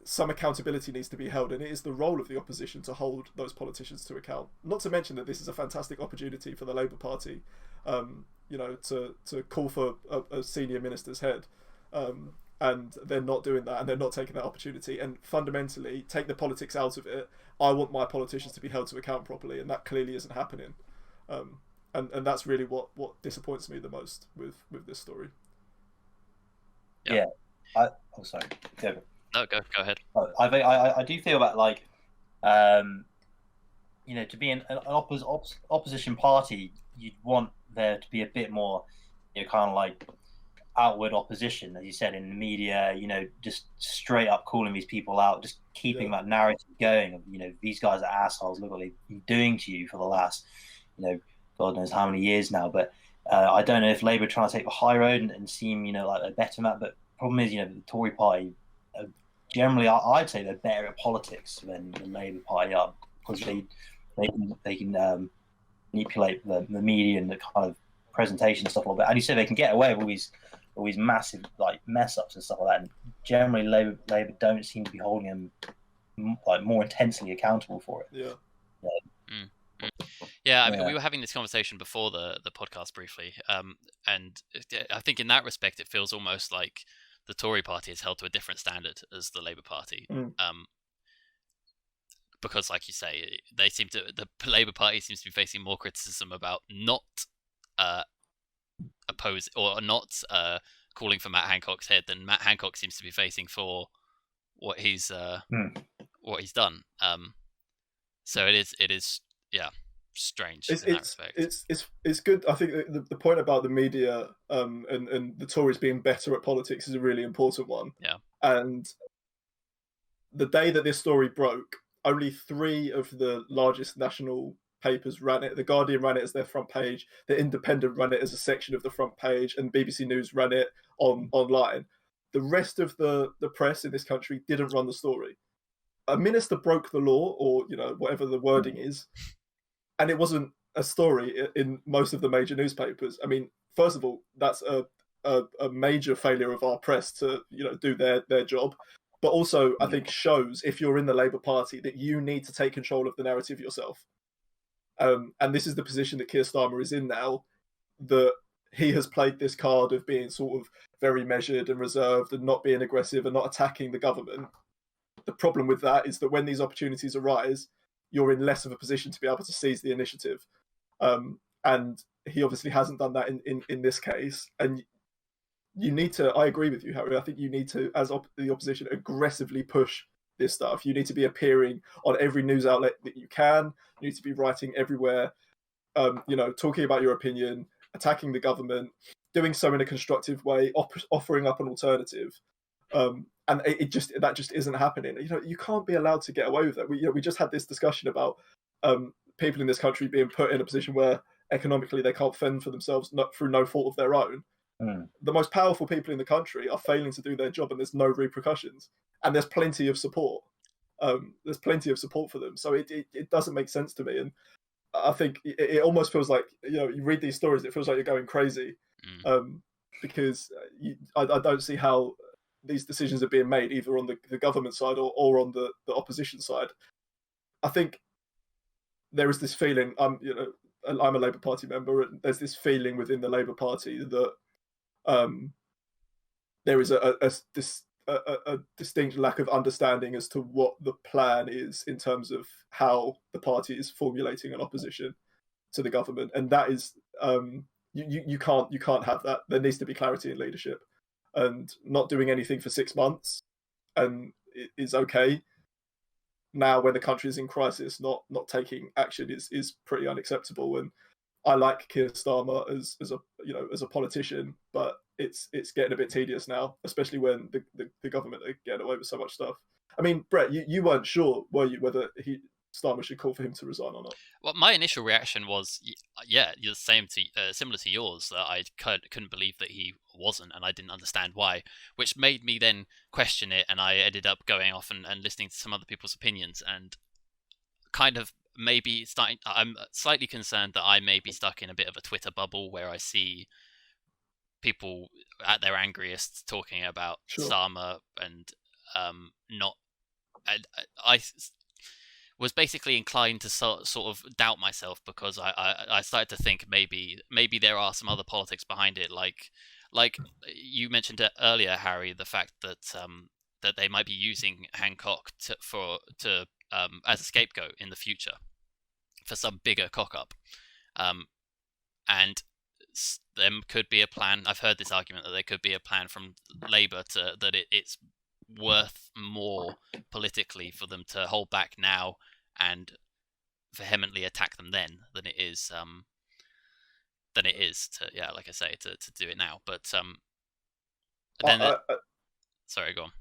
some accountability needs to be held, and it is the role of the opposition to hold those politicians to account. Not to mention that this is a fantastic opportunity for the Labour Party, to call for a senior minister's head, and they're not doing that, and they're not taking that opportunity, and fundamentally take the politics out of it. I want my politicians to be held to account properly, and that clearly isn't happening. And that's really what disappoints me the most with this story. Yeah. Sorry. Yeah. No, go ahead. I do feel that, like, to be an opposition party, you'd want there to be a bit more, kind of like outward opposition, as you said, in the media, just straight up calling these people out, just keeping that narrative going of, these guys are assholes, look what they've been doing to you for the last, God knows how many years now. But I don't know if Labour are trying to take the high road and seem, like they're better than that. But the problem is, the Tory party, generally, I'd say they're better at politics than the Labour Party are, because they can manipulate the media and the kind of presentation and stuff like that. And you say they can get away with all these massive, like, mess ups and stuff like that. And generally, Labour don't seem to be holding them, like, more intensely accountable for it. Yeah. Yeah, I mean, we were having this conversation before the podcast briefly, and I think in that respect, it feels almost like the Tory party is held to a different standard as the Labour Party, because, like you say, the Labour Party seems to be facing more criticism about not oppose or not calling for Matt Hancock's head than Matt Hancock seems to be facing for what he's done. So it is strange in that respect. It's good. I think the point about the media and the Tories being better at politics is a really important one. Yeah. And the day that this story broke, only 3 of the largest national papers ran it. The Guardian ran it as their front page, The Independent ran it as a section of the front page, and BBC News ran it online. The rest of the press in this country didn't run the story. A minister broke the law, or whatever the wording is, and it wasn't a story in most of the major newspapers. I mean, first of all, that's a major failure of our press to do their job, but also I think shows, if you're in the Labour Party, that you need to take control of the narrative yourself. And this is the position that Keir Starmer is in now, that he has played this card of being sort of very measured and reserved and not being aggressive and not attacking the government. The problem with that is that when these opportunities arise, you're in less of a position to be able to seize the initiative. And he obviously hasn't done that in this case. And you need to, I agree with you, Harry, I think you need to, as the opposition, aggressively push this stuff. You need to be appearing on every news outlet that you can. You need to be writing everywhere, talking about your opinion, attacking the government, doing so in a constructive way, offering up an alternative. And that just isn't happening. You can't be allowed to get away with that. We just had this discussion about people in this country being put in a position where economically they can't fend for themselves, not through no fault of their own. The most powerful people in the country are failing to do their job, and there's no repercussions. And there's plenty of support. There's plenty of support for them. So it doesn't make sense to me. And I think it almost feels like, you read these stories, it feels like you're going crazy, because I don't see how these decisions are being made, either on the government side or on the opposition side. I think there is this feeling, I'm a Labour Party member, and there's this feeling within the Labour Party that there is a distinct lack of understanding as to what the plan is in terms of how the party is formulating an opposition to the government, and that is you can't have that. There needs to be clarity in leadership, and not doing anything for 6 months and it is okay. Now, when the country is in crisis, not taking action is pretty unacceptable. And I like Keir Starmer as a politician, but it's getting a bit tedious now, especially when the government are getting away with so much stuff. I mean, Brett, you weren't sure, were you, whether Starmer should call for him to resign or not? Well, my initial reaction was, the same similar to yours, that I couldn't believe that he wasn't, and I didn't understand why, which made me then question it, and I ended up going off and listening to some other people's opinions, and kind of I'm slightly concerned that I may be stuck in a bit of a Twitter bubble where I see people at their angriest talking about Starmer and not. And I was basically inclined to sort of doubt myself, because I started to think maybe there are some other politics behind it, like you mentioned earlier, Harry, the fact that that they might be using Hancock as a scapegoat in the future for some bigger cock up, and there could be a plan. I've heard this argument that there could be a plan from Labour that it's worth more politically for them to hold back now and vehemently attack them then than it is to, yeah, like I say, to do it now. But then sorry, go on.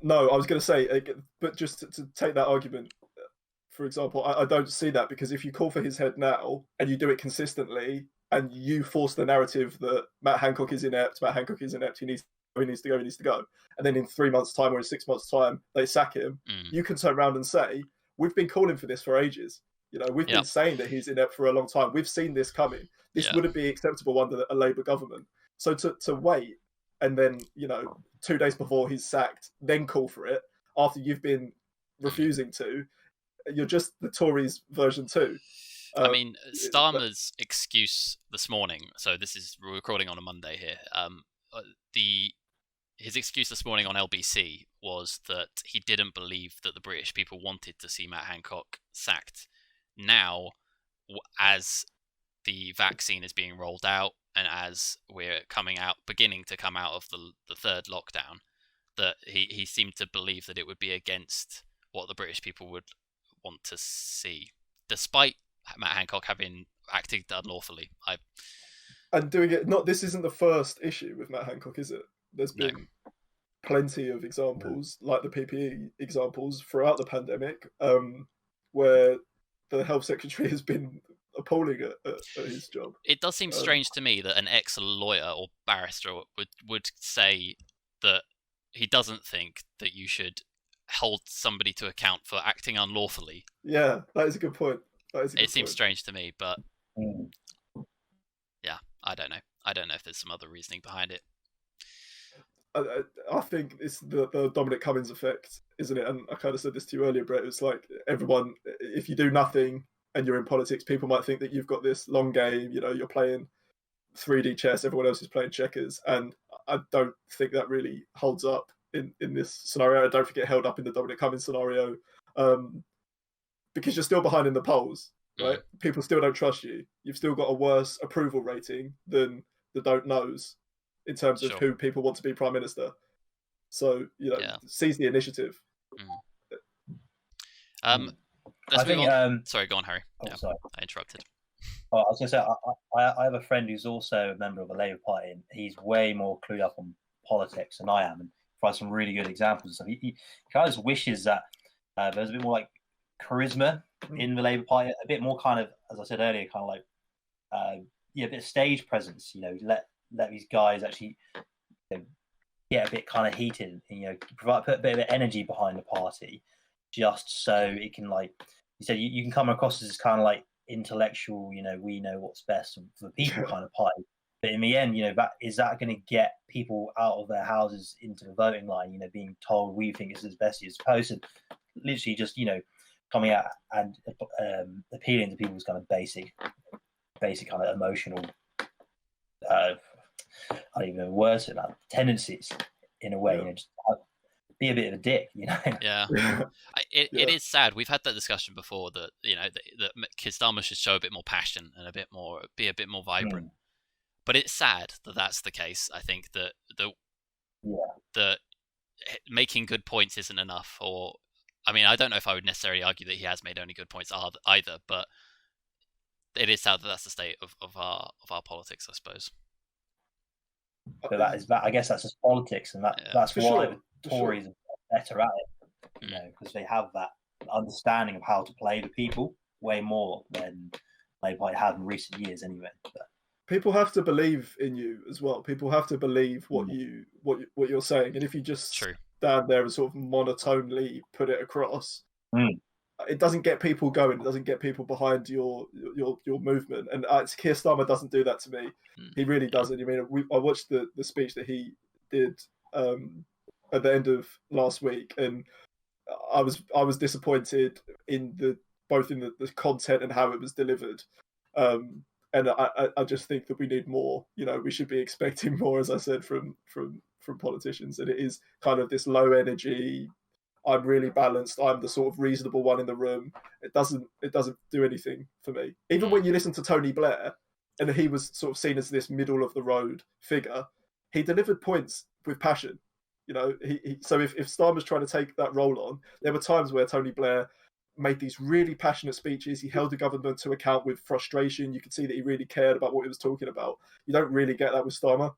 No, I was going to say, but just to take that argument, for example, I don't see that, because if you call for his head now and you do it consistently and you force the narrative that Matt Hancock is inept, he needs to go, and then in 3 months' time or in 6 months' time they sack him, you can turn around and say, we've been calling for this for ages. We've been saying that he's inept for a long time. We've seen this coming. This wouldn't be acceptable under a Labour government. So to wait and then, 2 days before he's sacked, then call for it after you've been refusing to, you're just the Tories version 2. I mean, Starmer's excuse this morning, so we're recording on a Monday here, his excuse this morning on LBC was that he didn't believe that the British people wanted to see Matt Hancock sacked. Now, as the vaccine is being rolled out and as we're beginning to come out of the third lockdown, that he seemed to believe that it would be against what the British people would want to see, despite Matt Hancock having acted unlawfully. And doing it, this isn't the first issue with Matt Hancock, is it? There's been plenty of examples, like the PPE examples throughout the pandemic, where the health secretary has been appalling at his job. It does seem strange to me that an ex-lawyer or barrister would say that he doesn't think that you should hold somebody to account for acting unlawfully. Yeah, that is a good point. It seems strange to me, but yeah, I don't know. I don't know if there's some other reasoning behind it. I think it's the Dominic Cummings effect, isn't it? And I kind of said this to you earlier, Brett. It's like everyone, if you do nothing and you're in politics, people might think that you've got this long game. You're playing 3D chess. Everyone else is playing checkers, and I don't think that really holds up in this scenario. I don't think it held up in the Dominic Cummings scenario, because you're still behind in the polls, right? People still don't trust you. You've still got a worse approval rating than the don't knows in terms of who people want to be prime minister. So, seize the initiative. Sorry, go on, Harry. Sorry. I interrupted. I was going to say, I have a friend who's also a member of the Labour Party, and he's way more clued up on politics than I am, and provides some really good examples. So he kind of just wishes that there's a bit more like charisma in the Labour Party, a bit more kind of, as I said earlier, kind of like a bit of stage presence. Let these guys actually get a bit kind of heated, and put a bit of energy behind the party, just so it can, like you said, you can come across as kind of like intellectual, we know what's best for the people kind of party. But in the end, is that going to get people out of their houses into the voting line, being told we think this is best, as opposed to literally just, coming out and appealing to people's kind of basic kind of emotional, I don't even know words for that, tendencies in a way, just be a bit of a dick, Yeah. It is sad. We've had that discussion before that, that Keir Starmer should show a bit more passion and be a bit more vibrant. But it's sad that that's the case. I think that the making good points isn't enough. Or, I mean, I don't know if I would necessarily argue that he has made only good points either. But it is sad that that's the state of our politics, I suppose. But I guess that's just politics, and that's why the Tories are better at it. Because they have that understanding of how to play the people way more than they might have in recent years, anyway. But people have to believe in you as well. People have to believe what you're saying, and if you just stand there and sort of monotonely put it across, it doesn't get people going. It doesn't get people behind your movement. And Keir Starmer doesn't do that to me. He really doesn't. I mean, I watched the speech that he did at the end of last week, and I was disappointed in both in the content and how it was delivered. And I just think that we need more. We should be expecting more, as I said, from politicians. And it is kind of this low energy. I'm really balanced. I'm the sort of reasonable one in the room. It doesn't do anything for me. Even when you listen to Tony Blair, and he was sort of seen as this middle of the road figure, he delivered points with passion. So if Starmer's trying to take that role on, there were times where Tony Blair made these really passionate speeches. He held the government to account with frustration. You could see that he really cared about what he was talking about. You don't really get that with Starmer.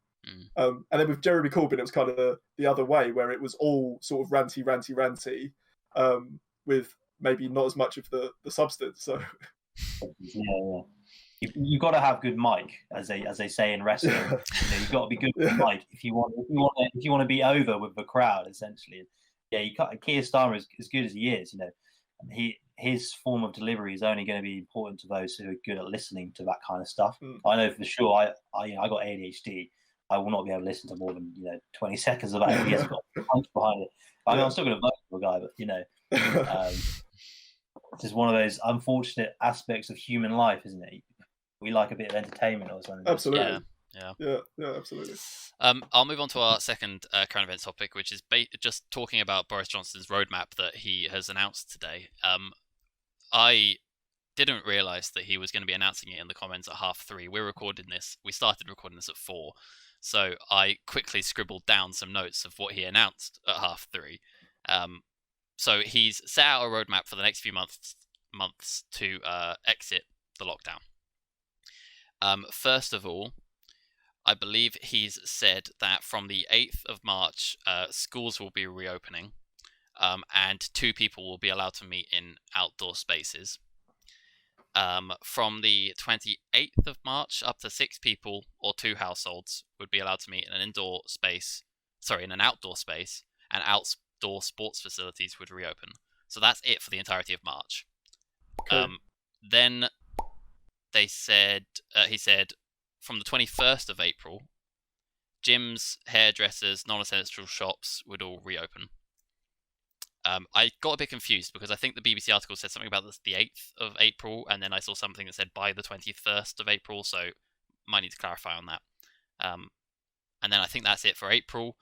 And then with Jeremy Corbyn, it was kind of the other way, where it was all sort of ranty, with maybe not as much of the substance. So yeah. You've got to have good mic, as they say in wrestling. You've got to be good with mic if you want to be over with the crowd, essentially. Yeah, you can't. Keir Starmer is as good as he is. His form of delivery is only going to be important to those who are good at listening to that kind of stuff. I know for sure. I got ADHD. I will not be able to listen to more than 20 seconds of that. He has got punch behind it. I mean, I'm still going to vote for the guy, but it's just one of those unfortunate aspects of human life, isn't it? We like a bit of entertainment or something. Absolutely. Yeah, absolutely. I'll move on to our second current events topic, which is just talking about Boris Johnson's roadmap that he has announced today. I didn't realise that he was going to be announcing it in the comments at 3:30. We started recording this at 4, so I quickly scribbled down some notes of what he announced at 3:30. So he's set out a roadmap for the next few months to exit the lockdown. First of all, I believe he's said that from the 8th of March, schools will be reopening, and 2 people will be allowed to meet in outdoor spaces. From the 28th of March, up to 6 people or 2 households would be allowed to meet in an outdoor space, and outdoor sports facilities would reopen. So that's it for the entirety of March. Okay. Then he said, from the 21st of April, gyms, hairdressers, non-essential shops would all reopen. I got a bit confused because I think the BBC article said something about the 8th of April, and then I saw something that said by the 21st of April, so might need to clarify on that. And then I think that's it for April.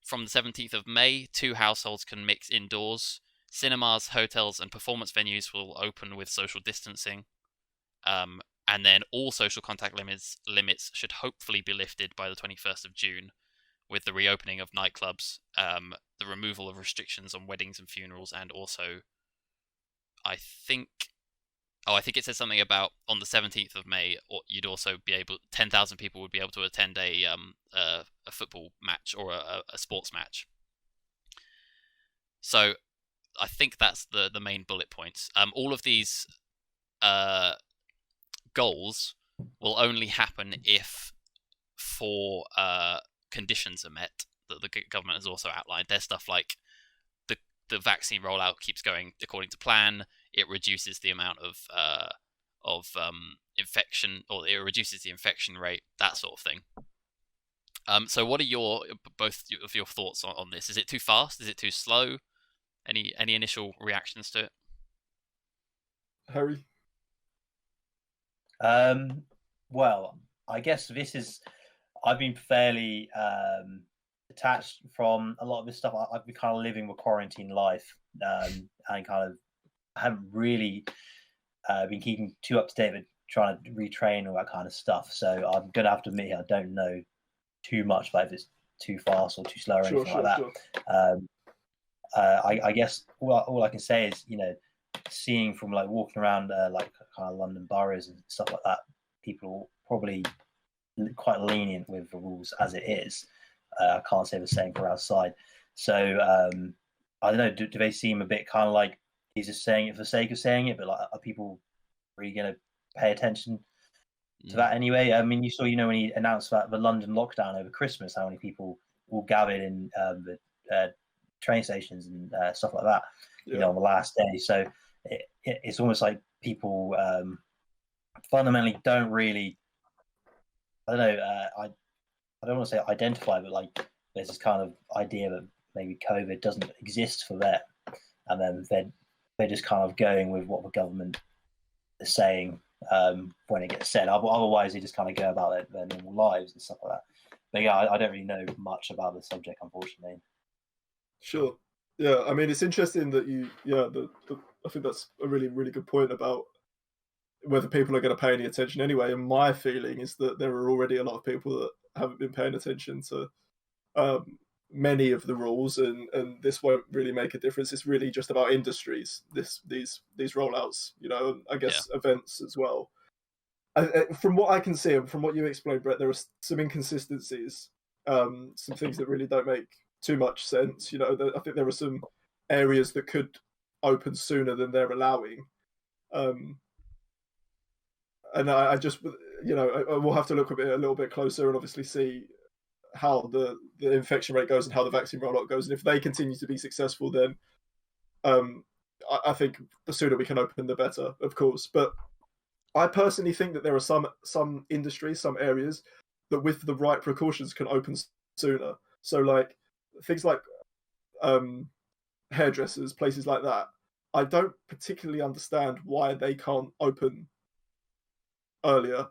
From the 17th of May, 2 households can mix indoors. Cinemas, hotels, and performance venues will open with social distancing. And then all social contact limits should hopefully be lifted by the 21st of June, with the reopening of nightclubs, the removal of restrictions on weddings and funerals, and also, I think it says something about on the 17th of May, you'd also be able 10,000 people would be able to attend a football match or a sports match. So I think that's the main bullet points. All of these goals will only happen if 4 conditions are met that the government has also outlined. There's stuff like the vaccine rollout keeps going according to plan. It reduces the amount of infection, or it reduces the infection rate, that sort of thing. So what are both of your thoughts on this? Is it too fast? Is it too slow? Any initial reactions to it? Harry? Well, I guess I've been fairly detached from a lot of this stuff. I've been kind of living the quarantine life, and kind of haven't really been keeping too up to date with trying to retrain all that kind of stuff. So I'm going to have to admit I don't know too much about if it's too fast or too slow or anything like that. Sure. I guess all I can say is, seeing from like walking around like kind of London boroughs and stuff like that, people are probably quite lenient with the rules as it is. I can't say the same for outside. So I don't know. Do they seem a bit kind of like he's just saying it for the sake of saying it? But like, are people really going to pay attention to that anyway? I mean, you saw, when he announced that the London lockdown over Christmas, how many people all gathered in the train stations and stuff like that, on the last day. So it's almost like people fundamentally don't really, I don't know, I don't want to say identify, but like there's this kind of idea that maybe COVID doesn't exist for them, and then they're just kind of going with what the government is saying when it gets said. Otherwise, they just kind of go about their normal lives and stuff like that. But yeah, I don't really know much about the subject, unfortunately. Sure. Yeah, I mean, it's interesting that I think that's a really, really good point about whether people are going to pay any attention anyway. And my feeling is that there are already a lot of people that haven't been paying attention to many of the rules, and this won't really make a difference. It's really just about industries, these rollouts, I guess events as well. From what I can see and from what you explained, Brett, there are some inconsistencies, some things that really don't make too much sense. I think there are some areas that could open sooner than they're allowing. And I just, we'll have to look at it a little bit closer and obviously see how the infection rate goes and how the vaccine rollout goes. And if they continue to be successful, then I think the sooner we can open, the better, of course. But I personally think that there are some industries, some areas that with the right precautions can open sooner. So like things like hairdressers, places like that, I don't particularly understand why they can't open earlier.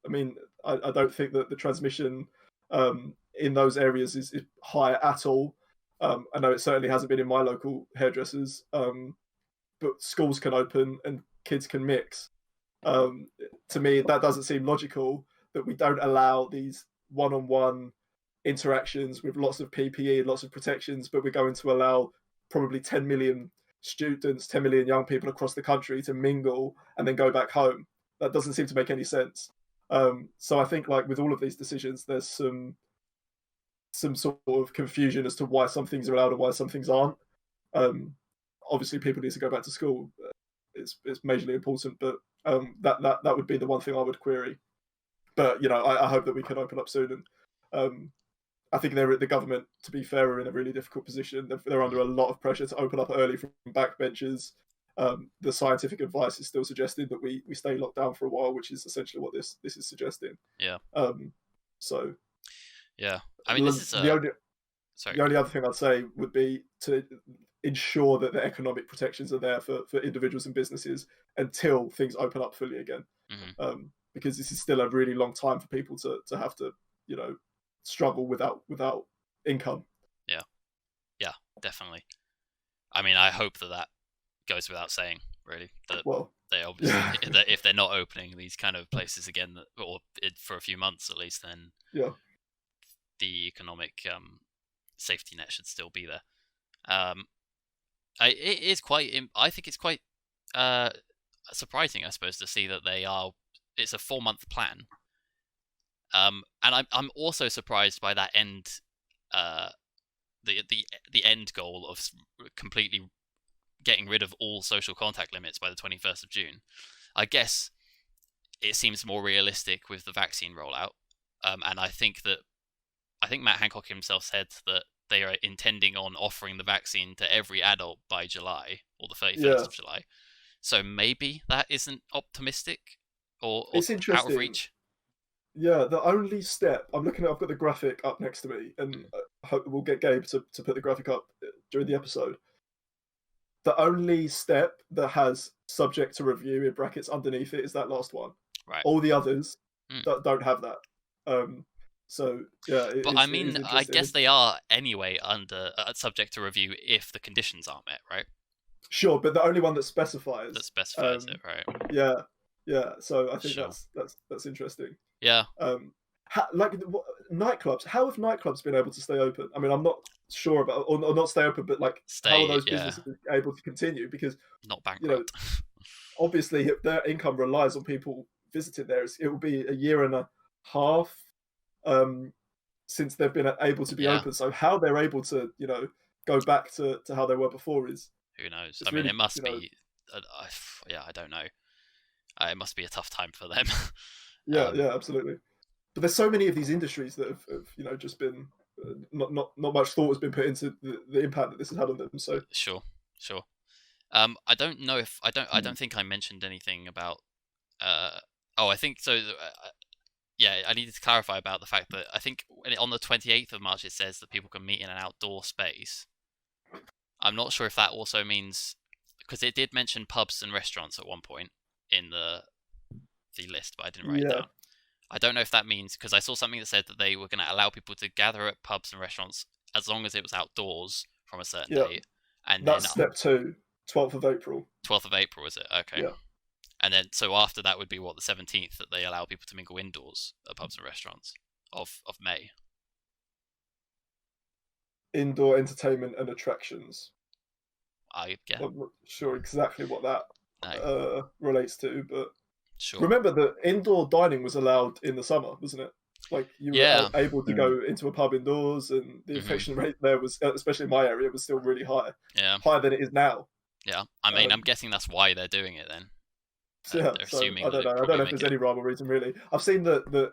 I mean, I don't think that the transmission in those areas is high at all. I know it certainly hasn't been in my local hairdressers, but schools can open and kids can mix. To me, that doesn't seem logical that we don't allow these one-on-one interactions with lots of PPE, lots of protections, but we're going to allow probably 10 million students, 10 million young people across the country to mingle and then go back home. That doesn't seem to make any sense. So I think like with all of these decisions, there's some sort of confusion as to why some things are allowed and why some things aren't. Obviously, people need to go back to school. It's majorly important, but that would be the one thing I would query. But I hope that we can open up soon. And I think the government, to be fair, are in a really difficult position. They're under a lot of pressure to open up early from backbenchers. The scientific advice is still suggesting that we stay locked down for a while, which is essentially what this is suggesting. Yeah. So. Yeah, I mean, this is the only other thing I'd say would be to ensure that the economic protections are there for individuals and businesses until things open up fully again. Mm-hmm. Because this is still a really long time for people to have to struggle without income. Yeah, definitely. I mean, I hope that goes without saying, really. That they obviously, that if they're not opening these kind of places again, or for a few months at least, then the economic safety net should still be there. I think it's quite surprising, I suppose, to see that it's a 4-month plan. And I'm also surprised by that end, the end goal of completely getting rid of all social contact limits by the 21st of June. I guess it seems more realistic with the vaccine rollout. And I think Matt Hancock himself said that they are intending on offering the vaccine to every adult by July, or the 31st of July. So maybe that isn't optimistic or it's interesting. Out of reach. Yeah, the only step I've got the graphic up next to me, and I hope we'll get Gabe to put the graphic up during the episode. The only step that has subject to review in brackets underneath it is that last one. Right. All the others don't have that. So yeah, but I mean, I guess they are anyway under subject to review if the conditions aren't met, right? Sure, but the only one that specifies it, right? Yeah. So I think that's interesting. Yeah. Nightclubs. How have nightclubs been able to stay open? I mean, I'm not sure about or not stay open, but how are those businesses able to continue? Because not bankrupt. Obviously, if their income relies on people visiting there, it will be a year and a half since they've been able to be open. So how they're able to go back to how they were before is who knows. I mean, it must be. I don't know. It must be a tough time for them. Yeah, absolutely. But there's so many of these industries that have just been not much thought has been put into the impact that this has had on them. So sure. I don't know if I don't think I mentioned anything about. I think so. Yeah, I needed to clarify about the fact that I think on the 28th of March it says that people can meet in an outdoor space. I'm not sure if that also means, because it did mention pubs and restaurants at one point in the list, but I didn't write it down. I don't know if that means, because I saw something that said that they were going to allow people to gather at pubs and restaurants as long as it was outdoors from a certain date. And that's then step 2, 12th of April. 12th of April, is it? Okay. Yeah. And then, so after that would be what, the 17th, that they allow people to mingle indoors at pubs and restaurants of May. Indoor entertainment and attractions. I get. I'm not sure exactly what that relates to, but sure. Remember that indoor dining was allowed in the summer, wasn't it? Like you were able to go into a pub indoors, and the infection rate there was, especially in my area, was still really high. Yeah. Higher than it is now. Yeah. I mean, I'm guessing that's why they're doing it then. Yeah, so I don't know. I don't know if there's any rhyme or reason really. I've seen that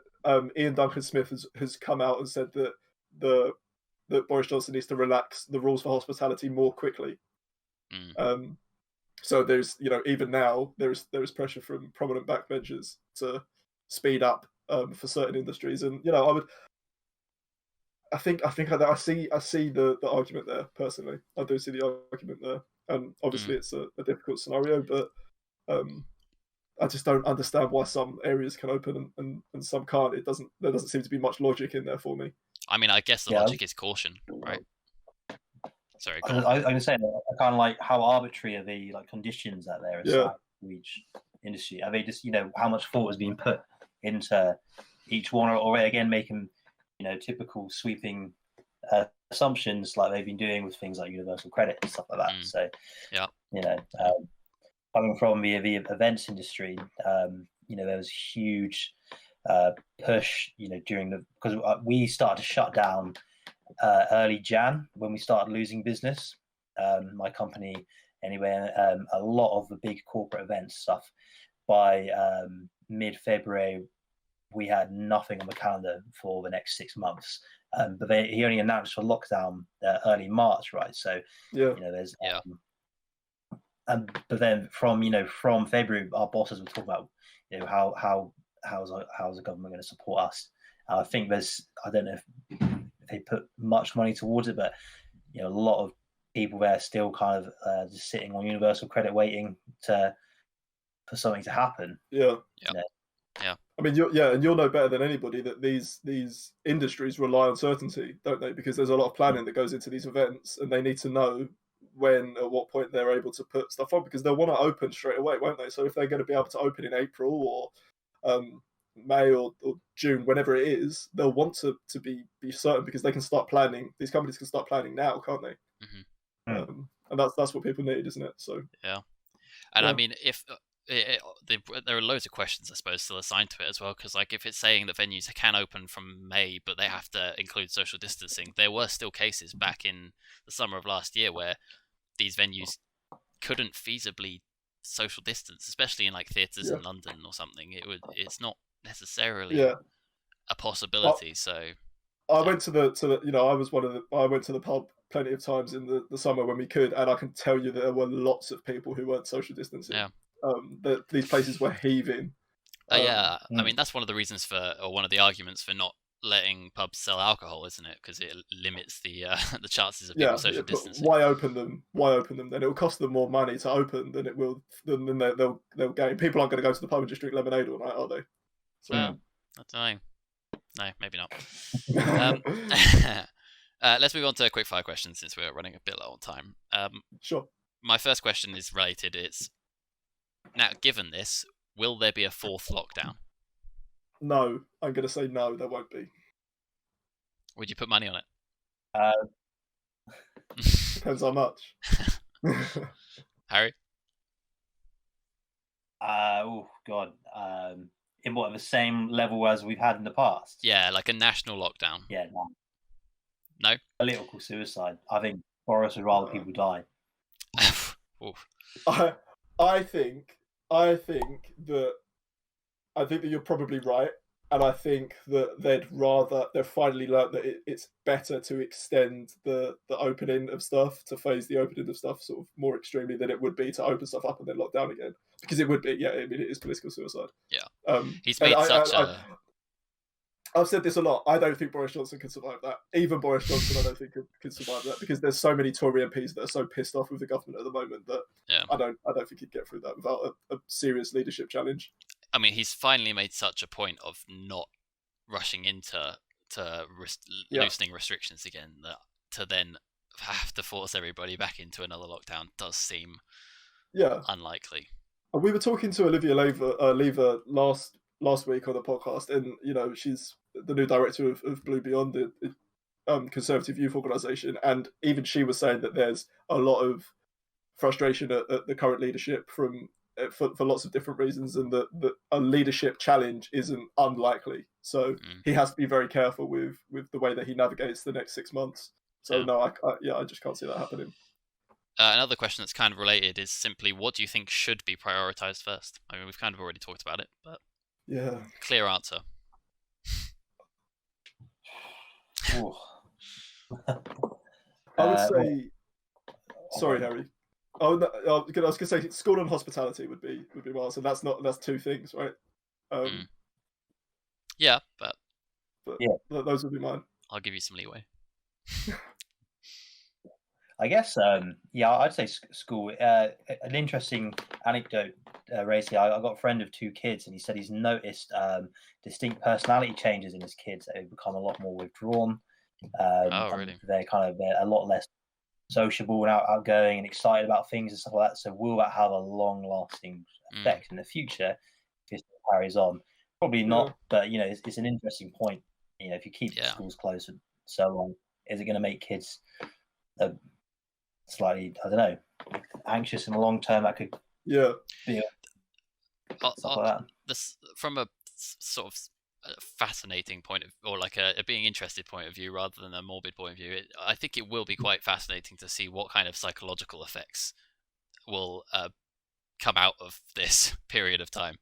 Ian Duncan Smith has come out and said that that Boris Johnson needs to relax the rules for hospitality more quickly. So there's, even now there is pressure from prominent backbenchers to speed up for certain industries, and I think I see the argument there personally. I do see the argument there, and obviously it's a difficult scenario, but I just don't understand why some areas can open and some can't. There doesn't seem to be much logic in there for me. I mean, I guess the logic is caution, right? Sorry, I was going to say, I kind of like how arbitrary are the conditions out there inside each industry. Are they just, how much thought is being put into each one, or again making, typical sweeping assumptions like they've been doing with things like universal credit and stuff like that. So, coming from the events industry, there was a huge push, during because we started to shut down early Jan when we started losing business. My company, anyway, a lot of the big corporate events stuff. By mid-February, we had nothing on the calendar for the next 6 months. But he only announced for lockdown early March, right? So there's but then from February, our bosses would talk about how's the government going to support us. I think I don't know if they put much money towards it, but a lot of people there still kind of just sitting on universal credit waiting for something to happen. Yeah. I mean, and you'll know better than anybody that these industries rely on certainty, don't they? Because there's a lot of planning that goes into these events, and they need to know when, at what point they're able to put stuff on, because they'll want to open straight away, won't they? So if they're going to be able to open in April or May or June, whenever it is, they'll want to be certain, because they can start planning. These companies can start planning now, can't they? And that's what people need, isn't it? So I mean, if there are loads of questions, I suppose, still assigned to it as well, because if it's saying that venues can open from May, but they have to include social distancing, there were still cases back in the summer of last year where these venues couldn't feasibly social distance, especially in theatres in London or something. It's not necessarily a possibility. I went to the I went to the pub plenty of times in the summer when we could, and I can tell you that there were lots of people who weren't social distancing. These places were heaving. I mean, that's one of the reasons or one of the arguments for not letting pubs sell alcohol, isn't it? Because it limits the chances of people social distancing. Why open them? Then it will cost them more money to open than it will. Then they'll gain. People aren't going to go to the pub and just drink lemonade all night, are they? So, I don't know. No, maybe not. Let's move on to quick fire questions since we're running a bit low on time. Sure. My first question is related. It's now, given this, will there be a fourth lockdown? No, I'm going to say no, there won't be. Would you put money on it? Depends how much. Harry? Oh, God. In what, the same level as we've had in the past? Yeah, like a national lockdown. Yeah, no. No? Political suicide. I think Boris would rather people die. I think that you're probably right. and I think that they've finally learned that it's better to extend the opening of stuff, to phase the opening of stuff sort of more extremely than it would be to open stuff up and then lock down again, because it would be, yeah, I mean, it is political suicide. Yeah, he's And made such a. I've said this a lot. I don't think Boris Johnson can survive that. Even Boris Johnson, I don't think can survive that, because there's so many Tory MPs that are so pissed off with the government at the moment that I don't think he'd get through that without a serious leadership challenge. I mean, he's finally made such a point of not rushing into loosening restrictions again, that to then have to force everybody back into another lockdown does seem unlikely. And we were talking to Olivia Lever last week on the podcast, and she's the new director of Blue Beyond, the conservative youth organisation, and even she was saying that there's a lot of frustration at the current leadership for lots of different reasons, and that a leadership challenge isn't unlikely. So he has to be very careful with the way that he navigates the next 6 months. So no, I just can't see that happening. Another question that's kind of related is simply, what do you think should be prioritised first? I mean, we've kind of already talked about it, but clear answer. I would say, sorry, Harry. Oh, no, I was going to say school and hospitality would be my answer. That's two things, right? Yeah, but those would be mine. I'll give you some leeway. I guess, I'd say school. An interesting anecdote, Racy. I got a friend of 2 kids, and he said he's noticed distinct personality changes in his kids. They've become a lot more withdrawn. Really? They're a lot less sociable and outgoing and excited about things and stuff like that. So will that have a long-lasting effect in the future if this carries on? Probably not, but it's an interesting point. If you keep schools closed for so long, is it going to make kids slightly, I don't know, anxious in the long term? That could be stuff like that. This, from a sort of fascinating point of, or like a being interested point of view rather than a morbid point of view, I think it will be quite fascinating to see what kind of psychological effects will come out of this period of time,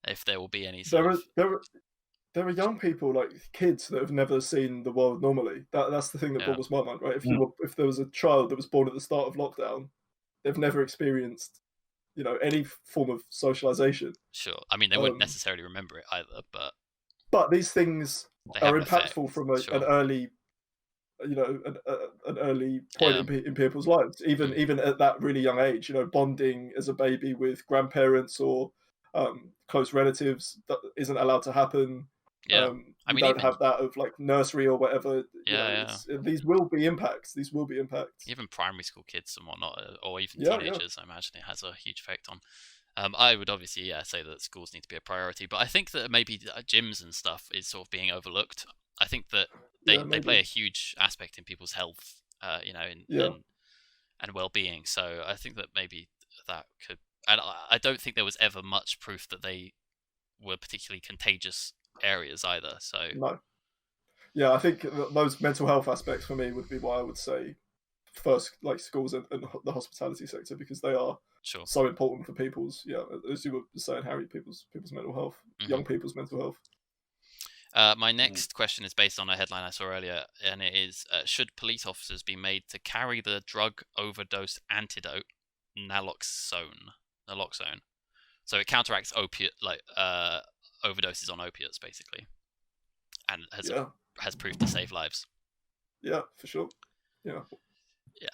if there will be any there are young people, like kids, that have never seen the world normally. That's the thing that boggles my mind, right? If there was a child that was born at the start of lockdown, they've never experienced any form of socialization. Sure. I mean, they wouldn't necessarily remember it either, but these things are impactful from an early, an early point in people's lives, even at that really young age. Bonding as a baby with grandparents or close relatives that isn't allowed to happen. I mean, don't have that of like nursery or whatever. These will be impacts. Even primary school kids and whatnot, or even teenagers, I imagine it has a huge effect on. I would obviously say that schools need to be a priority, but I think that maybe gyms and stuff is sort of being overlooked. I think that they play a huge aspect in people's health, and well-being. So I think that maybe that could. And I don't think there was ever much proof that they were particularly contagious areas either. So no. Yeah, I think those mental health aspects for me would be why I would say first, like schools and the hospitality sector, because they are so important for people's, as you were saying, Harry, people's mental health, young people's mental health. My next question is based on a headline I saw earlier, and it is: should police officers be made to carry the drug overdose antidote, naloxone? So it counteracts opiate, overdoses on opiates, basically, and has proved to save lives. Yeah, for sure. Yeah.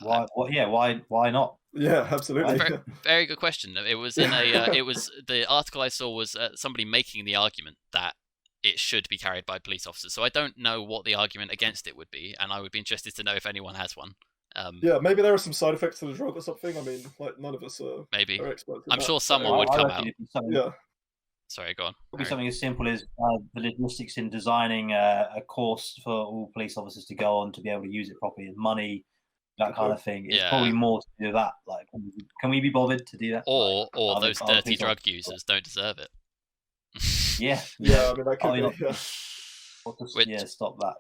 Why not? Yeah, absolutely. Very good question. It was in a. It was the article I saw was somebody making the argument that it should be carried by police officers. So I don't know what the argument against it would be, and I would be interested to know if anyone has one. Maybe there are some side effects to the drug or something. I mean, like none of us are experts. I'm sure someone would come out. Yeah. Sorry, go on. It would be something as simple as the logistics in designing a course for all police officers to go on to be able to use it properly, money, that kind of thing. It's probably more to do that. Like, can we be bothered to do that? Or those dirty drug users don't deserve it. Yeah. I mean, that could be. Stop that.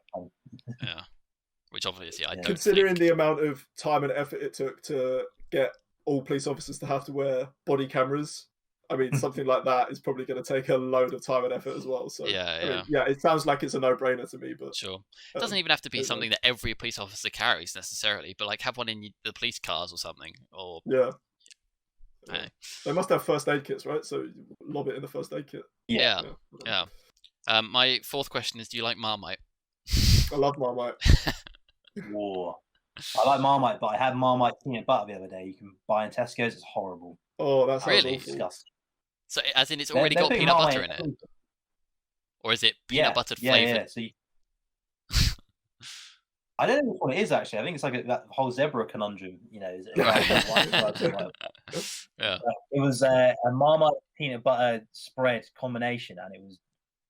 Yeah. Which obviously I don't. Considering the amount of time and effort it took to get all police officers to have to wear body cameras, I mean, something like that is probably going to take a load of time and effort as well. So I mean, it sounds like it's a no-brainer to me. But sure, it doesn't even have to be something that every police officer carries necessarily, but like have one in the police cars or something. Or they must have first aid kits, right? So lob it in the first aid kit. Yeah. My fourth question is: do you like Marmite? I love Marmite. Whoa. I like Marmite, but I had Marmite peanut butter the other day. You can buy in Tesco's. It's horrible. Oh, that's really disgusting. So, as in, it's already got peanut butter in it, or is it peanut buttered flavored? Yeah. So I don't know what it is actually. I think it's like that whole zebra conundrum. You know, is it Yeah. It was a Marmite peanut butter spread combination, and it was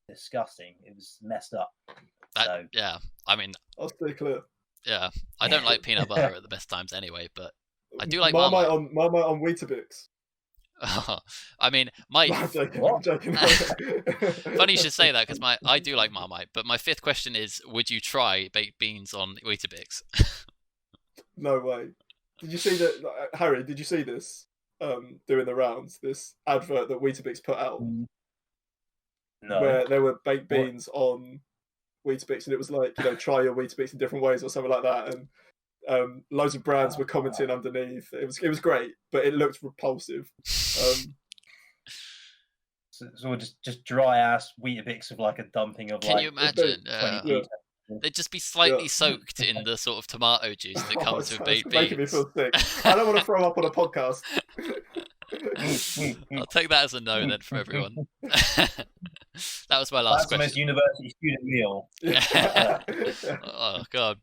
disgusting. It was messed up. Yeah, I mean, I'll stay clear. Yeah, I don't like peanut butter at the best times anyway, but I do like Marmite on Weetabix. I mean, my I'm joking. Funny you should say that, because I do like Marmite, but my fifth question is: would you try baked beans on Weetabix? No way. Did you see that, Harry? Did you see this doing the rounds? This advert that Weetabix put out, no, where there were baked beans on Weetabix, and it was like, you know, try your Weetabix in different ways or something like that, and loads of brands were commenting underneath. It was great, but it looked repulsive. So just dry ass Weetabix with like a dumping of Can you imagine? They'd just be slightly soaked in the sort of tomato juice that comes with baked beans. Making me feel sick. I don't want to throw up on a podcast. I'll take that as a no then from everyone. That was my last question. That's the most university student meal. Oh god,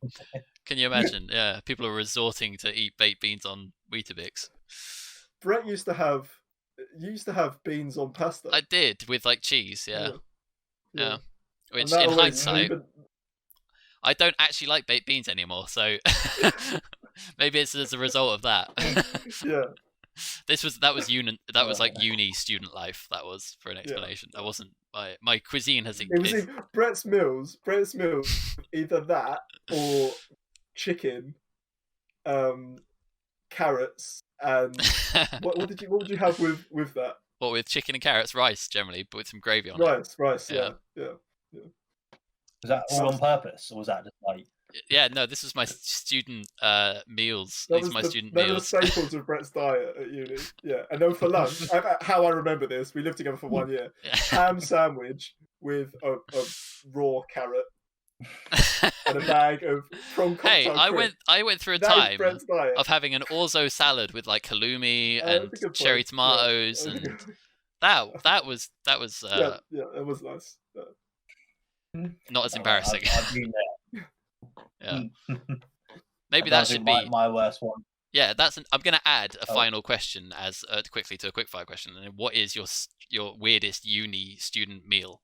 can you imagine? Yeah, people are resorting to eat baked beans on Weetabix. Brett used to have beans on pasta. I did, with like cheese. Yeah. Which in hindsight, I don't actually like baked beans anymore, so maybe it's as a result of that. Yeah. That was like uni student life. That was for an explanation. That wasn't my cuisine has. It was in Brett's meals, either that or chicken, carrots, and what would you have with that? What, with chicken and carrots? Rice generally, but with some gravy on it. Rice. Yeah. Was that all on purpose, or was that just like? Yeah, no, this was my student meals. These are my student meals. They were staples of Brett's diet at uni. Yeah, and then for lunch, how I remember this, we lived together for 1 year. Ham sandwich with a raw carrot and a bag of prawn cocktail. Hey, I went through a time of having an orzo salad with like halloumi and cherry tomatoes, and that was it was nice. Not as embarrassing. I've been there. Yeah. Maybe that should be my worst one. Yeah, I'm going to add a final question as quickly to a quickfire question. And what is your weirdest uni student meal?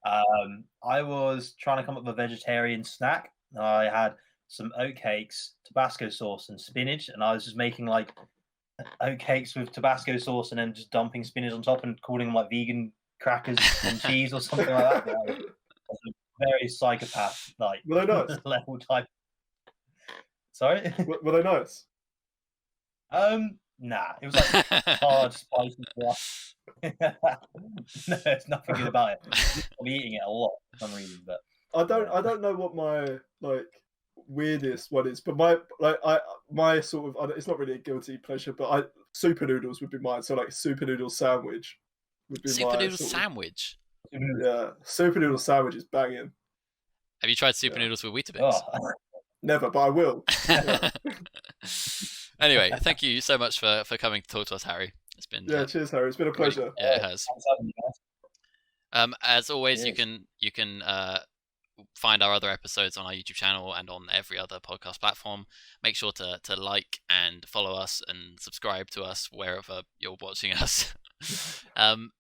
I was trying to come up with a vegetarian snack. I had some oatcakes, Tabasco sauce, and spinach, and I was just making like oatcakes with Tabasco sauce and then just dumping spinach on top and calling them like vegan crackers and cheese or something like that. Like, very psychopath, like were they nice? Level type. Sorry, were they nice? Nah, it was like hard, spicy stuff. No, there's nothing good about it. I'm eating it a lot for some reason, but I don't know what my like weirdest one is, but my sort of, it's not really a guilty pleasure, but super noodles would be mine. So like super noodle sandwich would be super noodle sandwich. Yeah, super noodle sandwich is banging. Have you tried super noodles with Weetabix? Oh. Never, but I will. Yeah. Anyway, thank you so much for coming to talk to us, Harry. It's been cheers, Harry. It's been a pleasure. Yeah, it has. As always, you can find our other episodes on our YouTube channel and on every other podcast platform. Make sure to like and follow us and subscribe to us wherever you're watching us.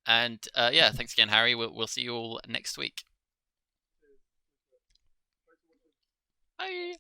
Thanks again, Harry. We'll see you all next week. Bye.